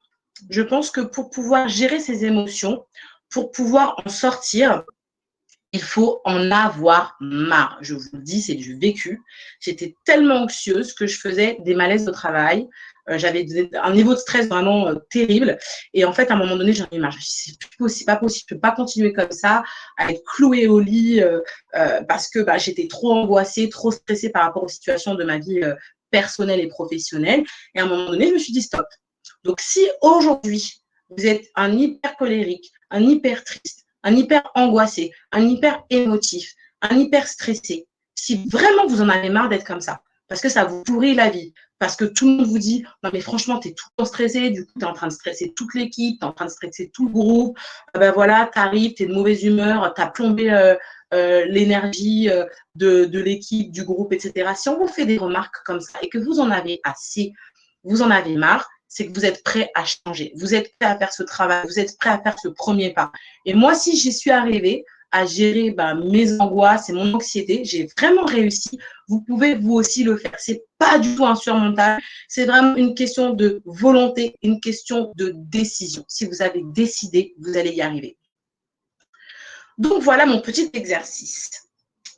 je pense que pour pouvoir gérer ses émotions, pour pouvoir en sortir, il faut en avoir marre. Je vous le dis, c'est du vécu. J'étais tellement anxieuse que je faisais des malaises au travail. J'avais un niveau de stress vraiment terrible. Et en fait, à un moment donné, j'en ai marre. Je me suis dit, c'est plus pas possible. Je ne peux pas continuer comme ça, à être clouée au lit parce que j'étais trop angoissée, trop stressée par rapport aux situations de ma vie personnelle et professionnelle. Et à un moment donné, je me suis dit, stop. Donc, si aujourd'hui, vous êtes un hyper colérique, un hyper triste, un hyper angoissé, un hyper émotif, un hyper stressé, si vraiment vous en avez marre d'être comme ça, parce que ça vous pourrit la vie, parce que tout le monde vous dit « Non mais franchement, tu es tout le temps stressé, du coup, tu es en train de stresser toute l'équipe, tu es en train de stresser tout le groupe, ben voilà, tu arrives, tu es de mauvaise humeur, tu as plombé l'énergie de l'équipe, du groupe, etc. » Si on vous fait des remarques comme ça et que vous en avez assez, vous en avez marre, c'est que vous êtes prêt à changer. Vous êtes prêt à faire ce travail. Vous êtes prêt à faire ce premier pas. Et moi, si j'y suis arrivée à gérer mes angoisses et mon anxiété, j'ai vraiment réussi. Vous pouvez vous aussi le faire. C'est pas du tout insurmontable. C'est vraiment une question de volonté, une question de décision. Si vous avez décidé, vous allez y arriver. Donc, voilà mon petit exercice.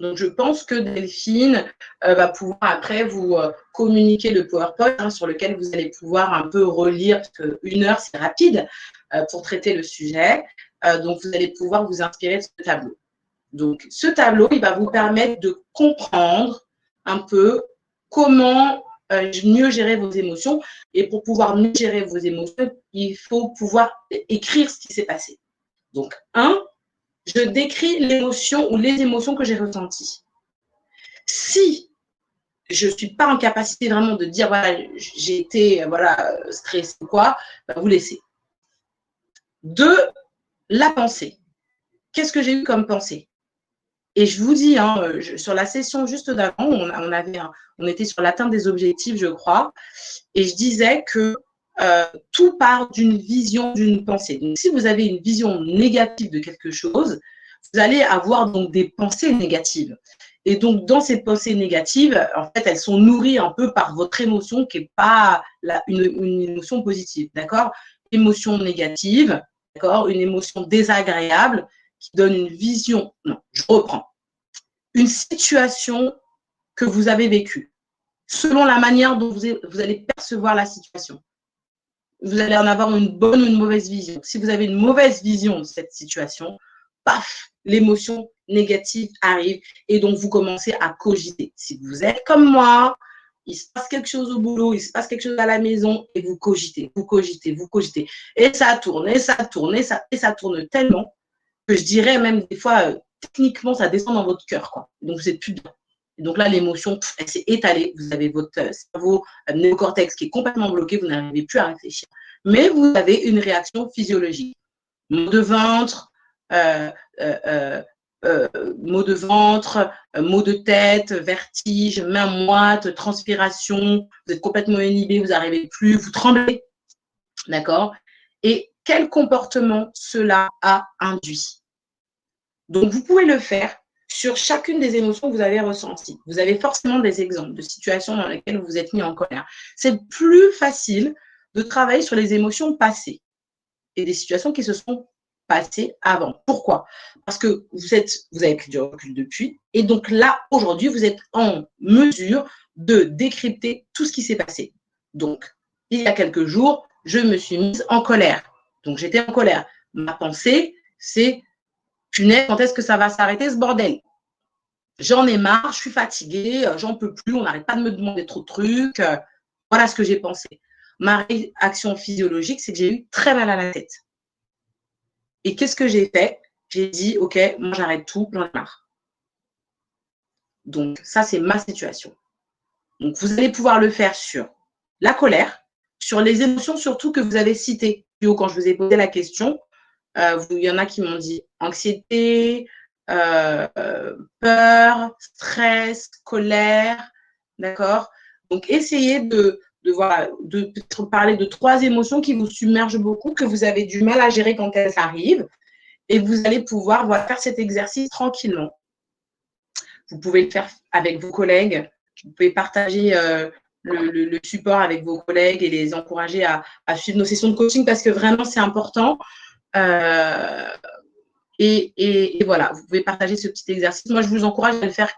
Donc, je pense que Delphine va pouvoir après vous communiquer le PowerPoint sur lequel vous allez pouvoir un peu relire, parce qu'une heure, c'est rapide pour traiter le sujet. Donc, vous allez pouvoir vous inspirer de ce tableau. Donc, ce tableau, il va vous permettre de comprendre un peu comment mieux gérer vos émotions. Et pour pouvoir mieux gérer vos émotions, il faut pouvoir écrire ce qui s'est passé. Donc, je décris l'émotion ou les émotions que j'ai ressenties. Si je ne suis pas en capacité vraiment de dire, voilà, j'ai été stressée ou quoi, vous laissez. 2, la pensée. Qu'est-ce que j'ai eu comme pensée? Et je vous dis, sur la session juste d'avant, on était sur l'atteinte des objectifs, je crois, et je disais que tout part d'une vision, d'une pensée. Donc, si vous avez une vision négative de quelque chose, vous allez avoir donc des pensées négatives. Et donc, dans ces pensées négatives, en fait, elles sont nourries un peu par votre émotion qui n'est pas une émotion positive, d'accord? Émotion négative, d'accord? Une émotion désagréable qui donne une vision. Non, je reprends. Une situation que vous avez vécue, selon la manière dont vous allez percevoir la situation. vous allez en avoir une bonne ou une mauvaise vision. Si vous avez une mauvaise vision de cette situation, paf, l'émotion négative arrive et donc vous commencez à cogiter. Si vous êtes comme moi, il se passe quelque chose au boulot, il se passe quelque chose à la maison et vous cogitez, vous cogitez, vous cogitez. Et ça tourne, et ça tourne, et ça tourne tellement que je dirais même des fois, techniquement, ça descend dans votre cœur, quoi. Donc, vous n'êtes plus bien. Et donc là, l'émotion, elle s'est étalée. Vous avez votre cerveau néocortex qui est complètement bloqué. Vous n'arrivez plus à réfléchir. Mais vous avez une réaction physiologique. Maux de ventre, maux de tête, vertige, main moite, transpiration. Vous êtes complètement inhibé, vous n'arrivez plus, vous tremblez. D'accord? Et quel comportement cela a induit? Donc, vous pouvez le faire sur chacune des émotions que vous avez ressenties. Vous avez forcément des exemples de situations dans lesquelles vous vous êtes mis en colère. C'est plus facile de travailler sur les émotions passées et des situations qui se sont passées avant. Pourquoi? Parce que vous avez pris du recul depuis et donc là, aujourd'hui, vous êtes en mesure de décrypter tout ce qui s'est passé. Donc, il y a quelques jours, je me suis mise en colère. Donc, j'étais en colère. Ma pensée, c'est punaise, quand est-ce que ça va s'arrêter ce bordel? J'en ai marre, je suis fatiguée, j'en peux plus, on n'arrête pas de me demander trop de trucs. Voilà ce que j'ai pensé. Ma réaction physiologique, c'est que j'ai eu très mal à la tête. Et qu'est-ce que j'ai fait? J'ai dit, OK, moi j'arrête tout, j'en ai marre. Donc, ça, c'est ma situation. Donc, vous allez pouvoir le faire sur la colère, sur les émotions surtout que vous avez citées plus haut quand je vous ai posé la question. Il y en a qui m'ont dit anxiété, peur, stress, colère, d'accord? Donc, essayez de parler de 3 émotions qui vous submergent beaucoup, que vous avez du mal à gérer quand elles arrivent, et vous allez pouvoir faire cet exercice tranquillement. Vous pouvez le faire avec vos collègues, vous pouvez partager le support avec vos collègues et les encourager à suivre nos sessions de coaching parce que vraiment, c'est important. Et voilà, vous pouvez partager ce petit exercice. Moi, je vous encourage à le faire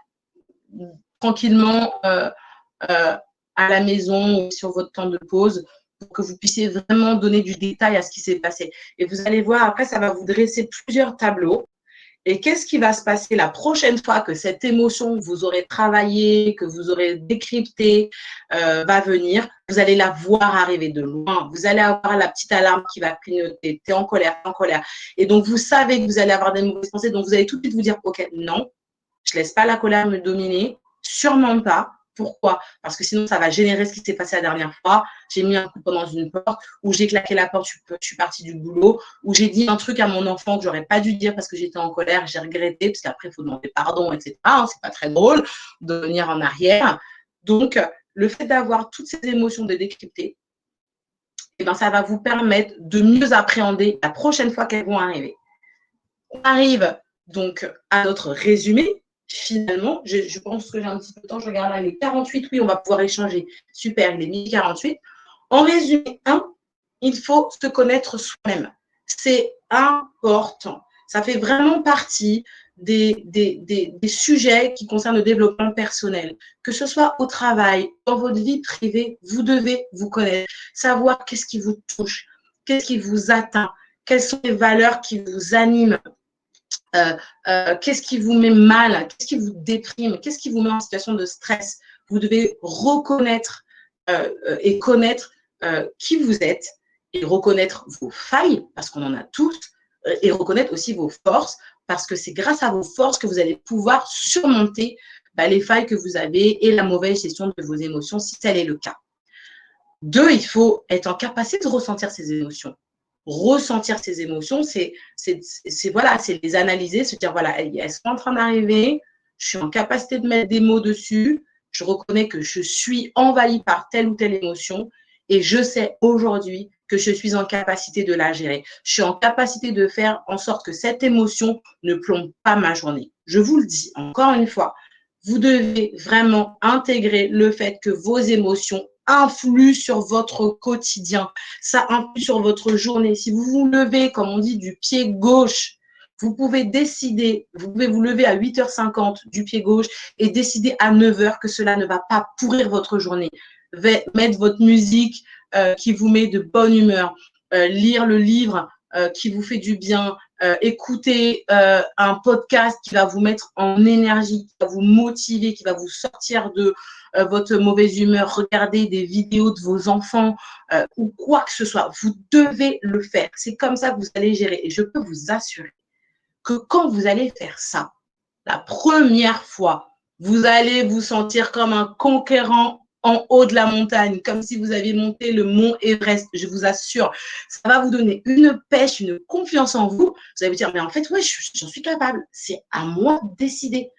tranquillement à la maison ou sur votre temps de pause pour que vous puissiez vraiment donner du détail à ce qui s'est passé. Et vous allez voir, après, ça va vous dresser plusieurs tableaux. Et qu'est-ce qui va se passer la prochaine fois que cette émotion que vous aurez travaillée, que vous aurez décryptée, va venir? Vous allez la voir arriver de loin. Vous allez avoir la petite alarme qui va clignoter. Tu es en colère, t'es en colère. Et donc, vous savez que vous allez avoir des mauvaises pensées. Donc, vous allez tout de suite vous dire, OK, non, je ne laisse pas la colère me dominer. Sûrement pas. Pourquoi? Parce que sinon, ça va générer ce qui s'est passé la dernière fois. J'ai mis un coup de poing dans une porte, ou j'ai claqué la porte, je suis partie du boulot, ou j'ai dit un truc à mon enfant que j'aurais pas dû dire parce que j'étais en colère, j'ai regretté, parce qu'après, il faut demander pardon, etc. C'est pas très drôle de venir en arrière. Donc, le fait d'avoir toutes ces émotions, de décrypter, eh ben, ça va vous permettre de mieux appréhender la prochaine fois qu'elles vont arriver. On arrive donc à notre résumé. Finalement, je pense que j'ai un petit peu de temps, je regarde là, les 48, oui, on va pouvoir échanger. Super, il est 12h48. En résumé 1, il faut se connaître soi-même. C'est important. Ça fait vraiment partie des sujets qui concernent le développement personnel. Que ce soit au travail, dans votre vie privée, vous devez vous connaître, savoir qu'est-ce qui vous touche, qu'est-ce qui vous atteint, quelles sont les valeurs qui vous animent. Qu'est-ce qui vous met mal, qu'est-ce qui vous déprime, qu'est-ce qui vous met en situation de stress. Vous devez reconnaître et connaître qui vous êtes et reconnaître vos failles, parce qu'on en a tous, et reconnaître aussi vos forces, parce que c'est grâce à vos forces que vous allez pouvoir surmonter les failles que vous avez et la mauvaise gestion de vos émotions, si tel est le cas. 2, il faut être en capacité de ressentir ces émotions. Ressentir ces émotions, c'est les analyser, se dire, voilà, elles sont en train d'arriver, je suis en capacité de mettre des mots dessus, je reconnais que je suis envahie par telle ou telle émotion et je sais aujourd'hui que je suis en capacité de la gérer. Je suis en capacité de faire en sorte que cette émotion ne plombe pas ma journée. Je vous le dis encore une fois, vous devez vraiment intégrer le fait que vos émotions influe sur votre quotidien, ça influe sur votre journée. Si vous vous levez, comme on dit, du pied gauche, vous pouvez décider, vous pouvez vous lever à 8h50 du pied gauche et décider à 9h que cela ne va pas pourrir votre journée. Mettre votre musique qui vous met de bonne humeur, lire le livre qui vous fait du bien, écouter un podcast qui va vous mettre en énergie, qui va vous motiver, qui va vous sortir de votre mauvaise humeur, regarder des vidéos de vos enfants ou quoi que ce soit. Vous devez le faire. C'est comme ça que vous allez gérer. Et je peux vous assurer que quand vous allez faire ça, la première fois, vous allez vous sentir comme un conquérant en haut de la montagne, comme si vous aviez monté le mont Everest, je vous assure. Ça va vous donner une pêche, une confiance en vous. Vous allez vous dire, mais en fait, ouais, j'en suis capable. C'est à moi de décider.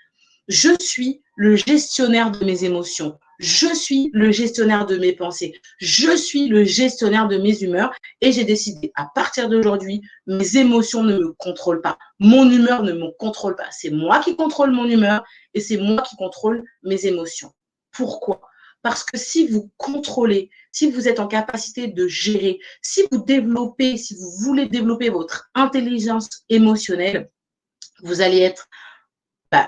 Je suis le gestionnaire de mes émotions. Je suis le gestionnaire de mes pensées. Je suis le gestionnaire de mes humeurs. Et j'ai décidé, à partir d'aujourd'hui, mes émotions ne me contrôlent pas. Mon humeur ne me contrôle pas. C'est moi qui contrôle mon humeur et c'est moi qui contrôle mes émotions. Pourquoi ? Parce que si vous contrôlez, si vous êtes en capacité de gérer, si vous développez, si vous voulez développer votre intelligence émotionnelle, vous allez être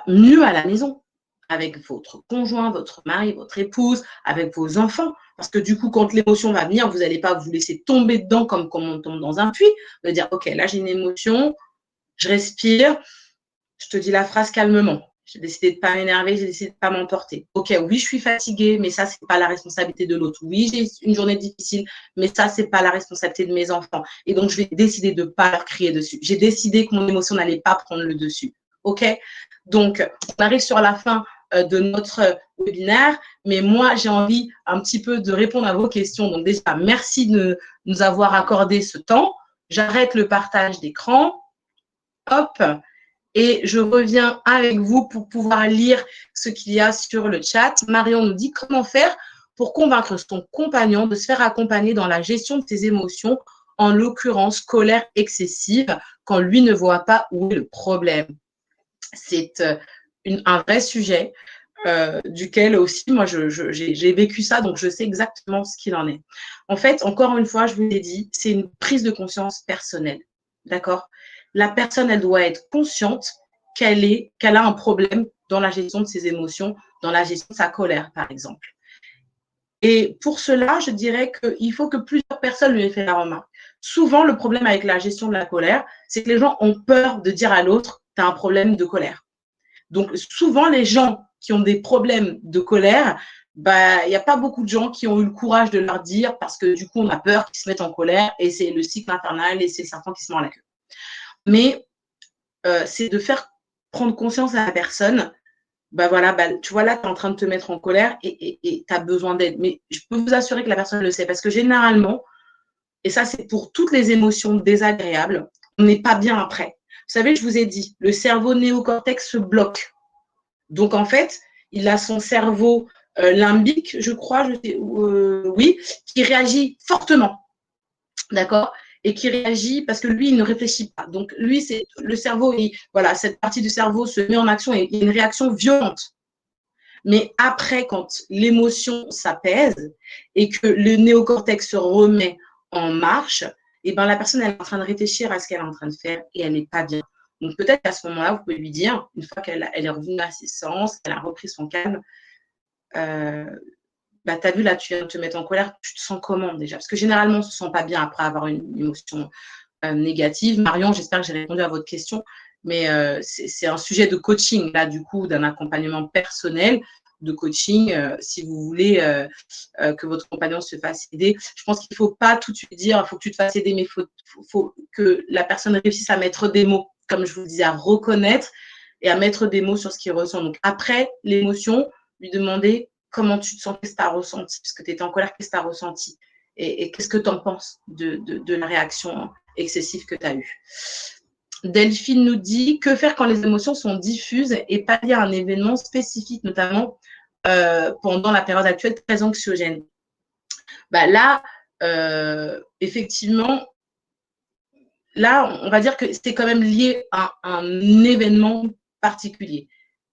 mieux à la maison avec votre conjoint, votre mari, votre épouse, avec vos enfants. Parce que du coup, quand l'émotion va venir, vous n'allez pas vous laisser tomber dedans comme on tombe dans un puits. Vous allez dire, OK, là, j'ai une émotion, je respire, je te dis la phrase calmement. J'ai décidé de ne pas m'énerver, j'ai décidé de ne pas m'emporter. OK, oui, je suis fatiguée, mais ça, ce n'est pas la responsabilité de l'autre. Oui, j'ai une journée difficile, mais ça, ce n'est pas la responsabilité de mes enfants. Et donc, je vais décider de ne pas leur crier dessus. J'ai décidé que mon émotion n'allait pas prendre le dessus. OK? Donc, on arrive sur la fin de notre webinaire, mais moi, j'ai envie un petit peu de répondre à vos questions. Donc, déjà, merci de nous avoir accordé ce temps. J'arrête le partage d'écran. Hop. Et je reviens avec vous pour pouvoir lire ce qu'il y a sur le chat. Marion nous dit comment faire pour convaincre son compagnon de se faire accompagner dans la gestion de ses émotions, en l'occurrence colère excessive, quand lui ne voit pas où est le problème. C'est un vrai sujet duquel aussi, moi, j'ai vécu ça, donc je sais exactement ce qu'il en est. En fait, encore une fois, je vous l'ai dit, c'est une prise de conscience personnelle. D'accord ? La personne, elle doit être consciente qu'elle a un problème dans la gestion de ses émotions, dans la gestion de sa colère, par exemple. Et pour cela, je dirais qu'il faut que plusieurs personnes lui aient fait la remarque. Souvent, le problème avec la gestion de la colère, c'est que les gens ont peur de dire à l'autre « tu as un problème de colère ». Donc, souvent, les gens qui ont des problèmes de colère, il n'y a pas beaucoup de gens qui ont eu le courage de leur dire parce que du coup, on a peur qu'ils se mettent en colère et c'est le cycle infernal et c'est le serpent qui se mord la queue. Mais c'est de faire prendre conscience à la personne, tu vois, là, tu es en train de te mettre en colère et tu as besoin d'aide. Mais je peux vous assurer que la personne le sait parce que généralement, et ça, c'est pour toutes les émotions désagréables, on n'est pas bien après. Vous savez, je vous ai dit, le cerveau néocortex se bloque. Donc, en fait, il a son cerveau limbique, je crois, oui, qui réagit fortement. D'accord ? Et qui réagit parce que lui, il ne réfléchit pas. Donc, lui, c'est le cerveau, cette partie du cerveau se met en action et il y a une réaction violente. Mais après, quand l'émotion s'apaise et que le néocortex se remet en marche, la personne, elle est en train de réfléchir à ce qu'elle est en train de faire et elle n'est pas bien. Donc, peut-être qu'à ce moment-là, vous pouvez lui dire, une fois qu'elle est revenue à ses sens, qu'elle a repris son calme, t'as vu, là, tu viens de te mettre en colère, tu te sens comment déjà? Parce que généralement, on ne se sent pas bien après avoir une émotion négative. Marion, j'espère que j'ai répondu à votre question, mais c'est un sujet de coaching, là, du coup, d'un accompagnement personnel, de coaching, si vous voulez que votre compagnon se fasse aider. Je pense qu'il ne faut pas tout de suite dire, il faut que tu te fasses aider, mais il faut que la personne réussisse à mettre des mots, comme je vous disais, à reconnaître et à mettre des mots sur ce qu'il ressent. Donc, après l'émotion, lui demander comment tu te sens, qu'est-ce que tu as ressenti, parce que tu étais en colère, qu'est-ce que tu as ressenti et qu'est-ce que tu en penses de la réaction excessive que tu as eue. Delphine nous dit, que faire quand les émotions sont diffuses et pas liées à un événement spécifique, notamment pendant la période actuelle très anxiogène. Effectivement, là, on va dire que c'est quand même lié à un événement particulier.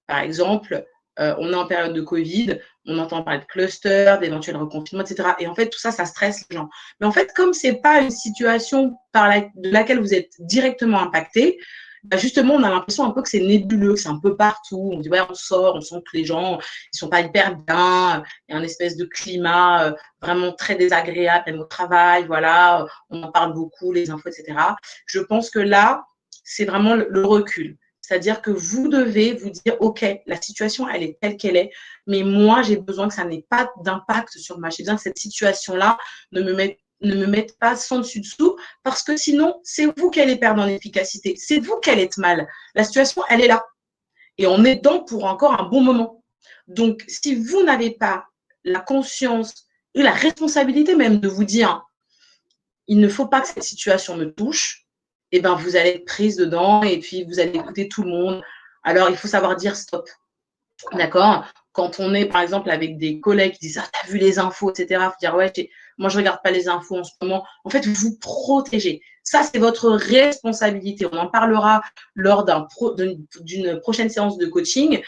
Par exemple, on est en période de Covid, on entend parler de cluster, d'éventuels reconfinements, etc. Et en fait, tout ça, ça stresse les gens. Mais en fait, comme ce n'est pas une situation de laquelle vous êtes directement impacté, bah justement, on a l'impression un peu que c'est nébuleux, que c'est un peu partout. On dit, ouais, on sort, on sent que les gens, ils sont pas hyper bien. Il y a un espèce de climat vraiment très désagréable, même au travail, voilà. On en parle beaucoup, les infos, etc. Je pense que là, c'est vraiment le recul. C'est-à-dire que vous devez vous dire, OK, la situation, elle est telle qu'elle est, mais moi, j'ai besoin que ça n'ait pas d'impact sur moi. J'ai besoin que cette situation-là ne me mette pas sans dessus-dessous, parce que sinon, c'est vous qui allez perdre en efficacité. C'est vous qui allez être mal. La situation, elle est là. Et on est dedans pour encore un bon moment. Donc, si vous n'avez pas la conscience et la responsabilité même de vous dire, il ne faut pas que cette situation me touche, eh ben, vous allez être prise dedans et puis vous allez écouter tout le monde. Alors, il faut savoir dire stop. D'accord? Quand on est, par exemple, avec des collègues qui disent « Ah, t'as vu les infos, etc. » Il faut dire « Ouais, moi, je ne regarde pas les infos en ce moment. » En fait, vous protégez. Ça, c'est votre responsabilité. On en parlera lors d'une prochaine séance de coaching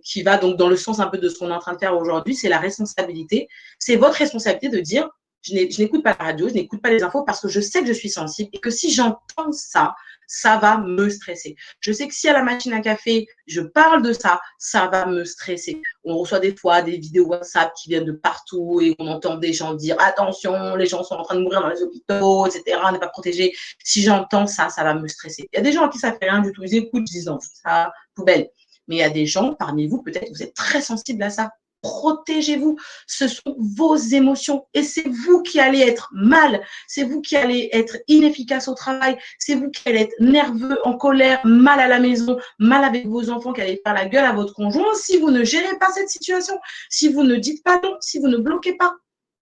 qui va donc dans le sens un peu de ce qu'on est en train de faire aujourd'hui. C'est la responsabilité. C'est votre responsabilité de dire « Je n'écoute pas la radio, je n'écoute pas les infos parce que je sais que je suis sensible et que si j'entends ça, ça va me stresser. Je sais que si à la machine à café, je parle de ça, ça va me stresser. » On reçoit des fois des vidéos WhatsApp qui viennent de partout et on entend des gens dire « Attention, les gens sont en train de mourir dans les hôpitaux, etc. On n'est pas protégé. » Si j'entends ça, ça va me stresser. Il y a des gens à qui ça fait rien du tout. Ils écoutent, ils disent « Non, ça, poubelle. » Mais il y a des gens parmi vous, peut-être, vous êtes très sensibles à ça. Protégez-vous. Ce sont vos émotions et c'est vous qui allez être mal. C'est vous qui allez être inefficace au travail. C'est vous qui allez être nerveux, en colère, mal à la maison, mal avec vos enfants, qui allez faire la gueule à votre conjoint si vous ne gérez pas cette situation, si vous ne dites pas non, si vous ne bloquez pas.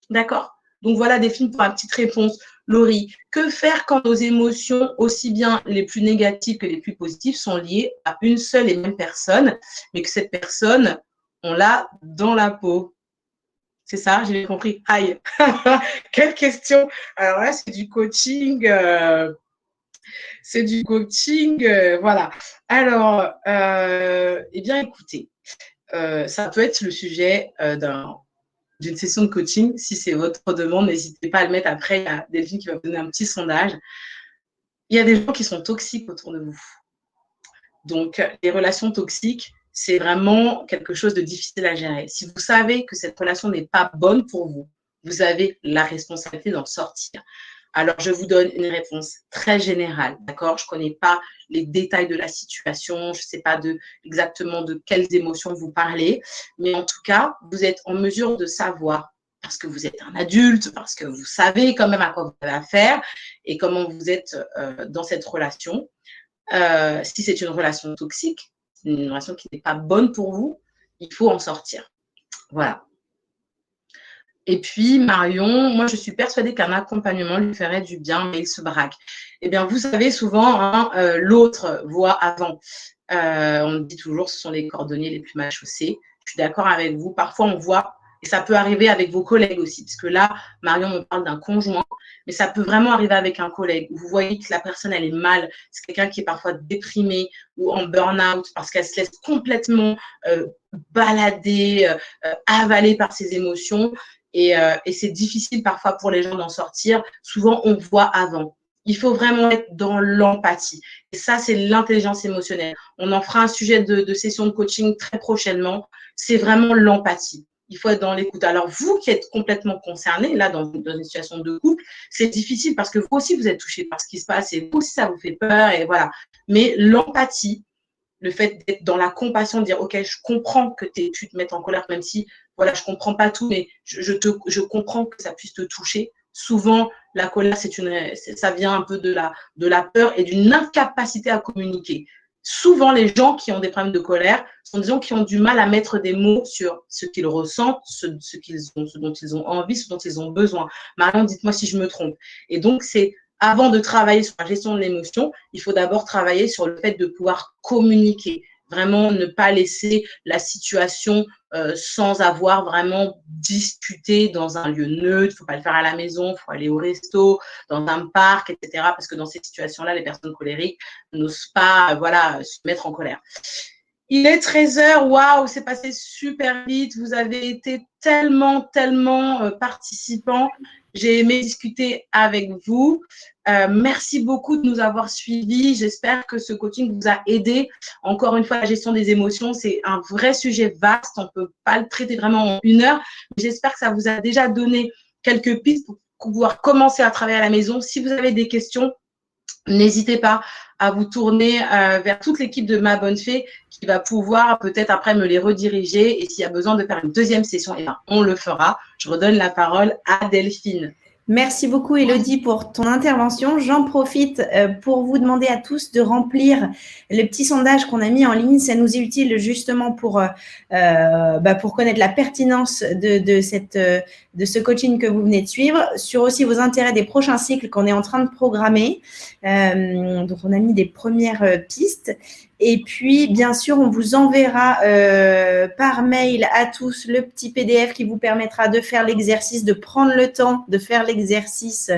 D'accord? Donc voilà, Delphine, pour la petite réponse. Laurie, que faire quand nos émotions, aussi bien les plus négatives que les plus positives, sont liées à une seule et même personne, mais que cette personne, on l'a dans la peau? C'est ça, j'ai bien compris. Aïe, quelle question. Alors là, c'est du coaching. Voilà. Alors, eh bien, écoutez, ça peut être le sujet d'une session de coaching. Si c'est votre demande, n'hésitez pas à le mettre après. Il y a Delphine qui va vous donner un petit sondage. Il y a des gens qui sont toxiques autour de vous. Donc, les relations toxiques, c'est vraiment quelque chose de difficile à gérer. Si vous savez que cette relation n'est pas bonne pour vous, vous avez la responsabilité d'en sortir. Alors, je vous donne une réponse très générale, d'accord? Je ne connais pas les détails de la situation, je ne sais pas exactement de quelles émotions vous parlez, mais en tout cas, vous êtes en mesure de savoir, parce que vous êtes un adulte, parce que vous savez quand même à quoi vous avez affaire et comment vous êtes dans cette relation. Si c'est une relation toxique, une relation qui n'est pas bonne pour vous, il faut en sortir. Voilà. Et puis, Marion, moi, je suis persuadée qu'un accompagnement lui ferait du bien, mais il se braque. Eh bien, vous savez, souvent, hein, l'autre voit avant. On dit toujours, ce sont les cordonniers les plus mal chaussés. Je suis d'accord avec vous. Parfois, on voit, et ça peut arriver avec vos collègues aussi, parce que là, Marion, on parle d'un conjoint, mais ça peut vraiment arriver avec un collègue. Vous voyez que la personne, elle est mal. C'est quelqu'un qui est parfois déprimé ou en burn-out parce qu'elle se laisse complètement balader, avaler par ses émotions. Et c'est difficile parfois pour les gens d'en sortir. Souvent, on voit avant. Il faut vraiment être dans l'empathie. Et ça, c'est l'intelligence émotionnelle. On en fera un sujet de session de coaching très prochainement. C'est vraiment l'empathie. Il faut être dans l'écoute. Alors, vous qui êtes complètement concerné, là, dans une situation de couple, c'est difficile parce que vous aussi, vous êtes touché par ce qui se passe et vous aussi, ça vous fait peur. Et voilà. Mais l'empathie, le fait d'être dans la compassion, de dire, OK, je comprends que tu te mettes en colère, même si, voilà, je comprends pas tout, mais je comprends que ça puisse te toucher. Souvent, la colère, ça vient un peu de la peur et d'une incapacité à communiquer. Souvent, les gens qui ont des problèmes de colère sont des gens qui ont du mal à mettre des mots sur ce qu'ils ressentent, ce dont ils ont envie, ce dont ils ont besoin. Marion, dites-moi si je me trompe. Et donc, avant de travailler sur la gestion de l'émotion, il faut d'abord travailler sur le fait de pouvoir communiquer. Vraiment, ne pas laisser la situation sans avoir vraiment discuté dans un lieu neutre. Il ne faut pas le faire à la maison, il faut aller au resto, dans un parc, etc. Parce que dans ces situations-là, les personnes colériques n'osent pas se mettre en colère. Il est 13h, waouh, c'est passé super vite. Vous avez été tellement participants. J'ai aimé discuter avec vous. Merci beaucoup de nous avoir suivis. J'espère que ce coaching vous a aidé. Encore une fois, la gestion des émotions, c'est un vrai sujet vaste. On ne peut pas le traiter vraiment en 1 heure. J'espère que ça vous a déjà donné quelques pistes pour pouvoir commencer à travailler à la maison. Si vous avez des questions, n'hésitez pas à vous tourner vers toute l'équipe de Ma Bonne Fée qui va pouvoir peut-être après me les rediriger. Et s'il y a besoin de faire une deuxième session, eh ben, on le fera. Je redonne la parole à Delphine. Merci beaucoup, Élodie, pour ton intervention. J'en profite pour vous demander à tous de remplir le petit sondage qu'on a mis en ligne. Ça nous est utile justement pour connaître la pertinence de ce coaching que vous venez de suivre, sur aussi vos intérêts des prochains cycles qu'on est en train de programmer. Donc, on a mis des premières pistes. Et puis, bien sûr, on vous enverra par mail à tous le petit PDF qui vous permettra de faire l'exercice, de prendre le temps de faire l'exercice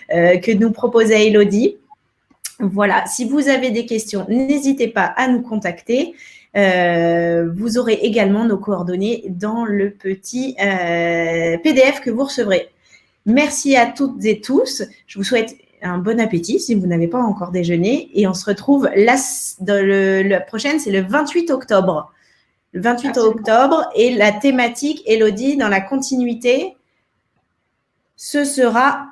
que nous proposait Élodie. Voilà, si vous avez des questions, n'hésitez pas à nous contacter. Vous aurez également nos coordonnées dans le petit PDF que vous recevrez. Merci à toutes et tous. Je vous souhaite un bon appétit si vous n'avez pas encore déjeuné. Et on se retrouve la prochaine, c'est le 28 octobre. Le 28 octobre. Et la thématique, Élodie, dans la continuité, ce sera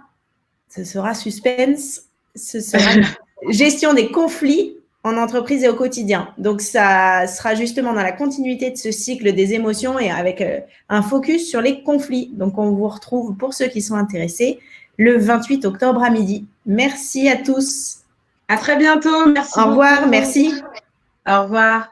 suspense, ce sera gestion des conflits en entreprise et au quotidien. Donc, ça sera justement dans la continuité de ce cycle des émotions et avec un focus sur les conflits. Donc, on vous retrouve, pour ceux qui sont intéressés, le 28 octobre à midi. Merci à tous. À très bientôt. Merci. Au revoir. Merci. Au revoir.